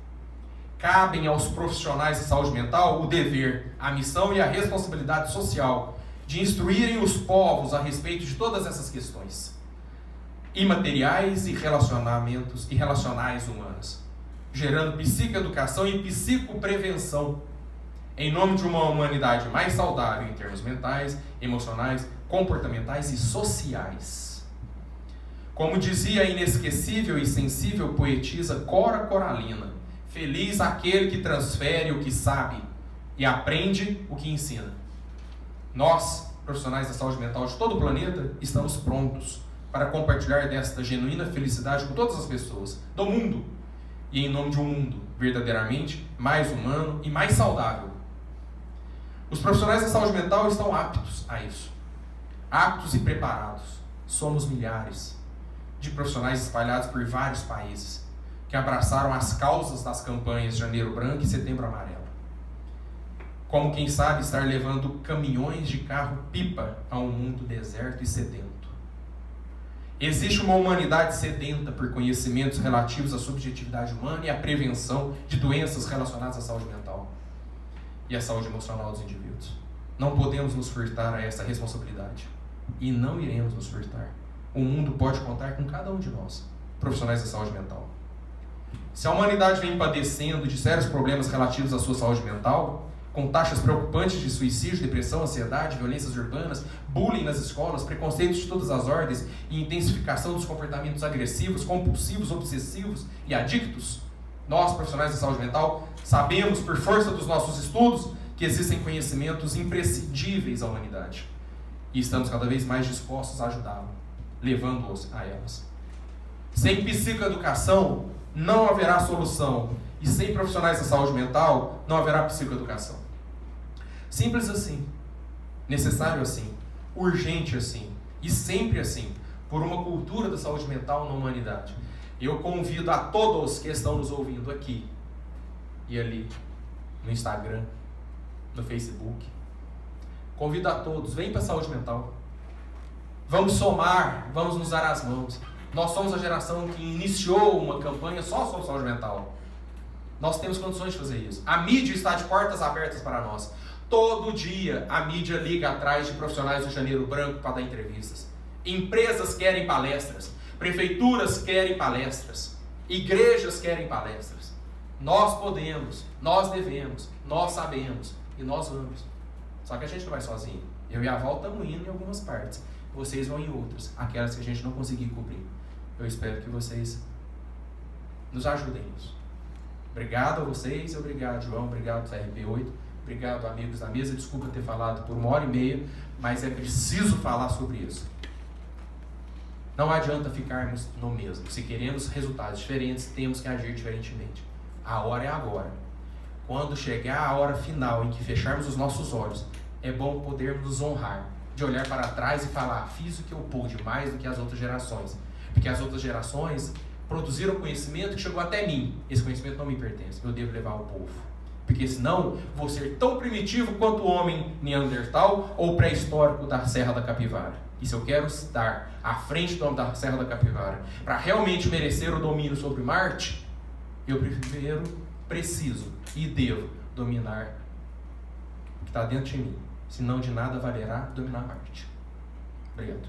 Cabem aos profissionais de saúde mental o dever, a missão e a responsabilidade social de instruírem os povos a respeito de todas essas questões imateriais e relacionamentos e relacionais humanas, gerando psicoeducação e psicoprevenção em nome de uma humanidade mais saudável em termos mentais, emocionais, comportamentais e sociais. Como dizia a inesquecível e sensível poetisa Cora Coralina, feliz aquele que transfere o que sabe e aprende o que ensina. Nós, profissionais da saúde mental de todo o planeta, estamos prontos para compartilhar desta genuína felicidade com todas as pessoas do mundo e em nome de um mundo verdadeiramente mais humano e mais saudável. Os profissionais da saúde mental estão aptos a isso, aptos e preparados. Somos milhares de profissionais espalhados por vários países que abraçaram as causas das campanhas Janeiro Branco e Setembro Amarelo. como quem sabe estar levando caminhões de carro-pipa a um mundo deserto e sedento. Existe uma humanidade sedenta por conhecimentos relativos à subjetividade humana e à prevenção de doenças relacionadas à saúde mental e à saúde emocional dos indivíduos. Não podemos nos furtar a essa responsabilidade. E não iremos nos furtar. O mundo pode contar com cada um de nós, profissionais da saúde mental. Se a humanidade vem padecendo de sérios problemas relativos à sua saúde mental, com taxas preocupantes de suicídio, depressão, ansiedade, violências urbanas, bullying nas escolas, preconceitos de todas as ordens e intensificação dos comportamentos agressivos, compulsivos, obsessivos e adictos, nós, profissionais da saúde mental, sabemos, por força dos nossos estudos, que existem conhecimentos imprescindíveis à humanidade. E estamos cada vez mais dispostos a ajudá-la, levando-os a elas. Sem psicoeducação, não haverá solução. E sem profissionais da saúde mental, não haverá psicoeducação. Simples assim. Necessário assim. Urgente assim. E sempre assim. Por uma cultura da saúde mental na humanidade. Eu convido a todos que estão nos ouvindo aqui e ali, no Instagram, no Facebook. Convido a todos, vem para a saúde mental. Vamos somar, vamos nos dar as mãos. Nós somos a geração que iniciou uma campanha só sobre saúde mental. Nós temos condições de fazer isso. A mídia está de portas abertas para nós. Todo dia a mídia liga atrás de profissionais do Janeiro Branco para dar entrevistas. Empresas querem palestras. Prefeituras querem palestras. Igrejas querem palestras. Nós podemos, nós devemos, nós sabemos e nós vamos. Só que a gente não vai sozinho. Eu e a Val estamos indo em algumas partes. Vocês vão em outras, aquelas que a gente não conseguir cobrir. Eu espero que vocês nos ajudem nisso. Obrigado a vocês, obrigado João, obrigado CRP8, obrigado amigos da mesa. Desculpa ter falado por 1h30, mas é preciso falar sobre isso. Não adianta ficarmos no mesmo. Se queremos resultados diferentes, temos que agir diferentemente. A hora é agora. Quando chegar a hora final em que fecharmos os nossos olhos, é bom podermos nos honrar, de olhar para trás e falar, fiz o que eu pude, mais do que as outras gerações. Porque as outras gerações produziram conhecimento que chegou até mim. Esse conhecimento não me pertence, eu devo levar ao povo. Porque senão, vou ser tão primitivo quanto o homem neandertal ou pré-histórico da Serra da Capivara. E se eu quero estar à frente do homem da Serra da Capivara para realmente merecer o domínio sobre Marte, eu primeiro preciso e devo dominar o que está dentro de mim. Senão de nada valerá dominar Marte. Obrigado.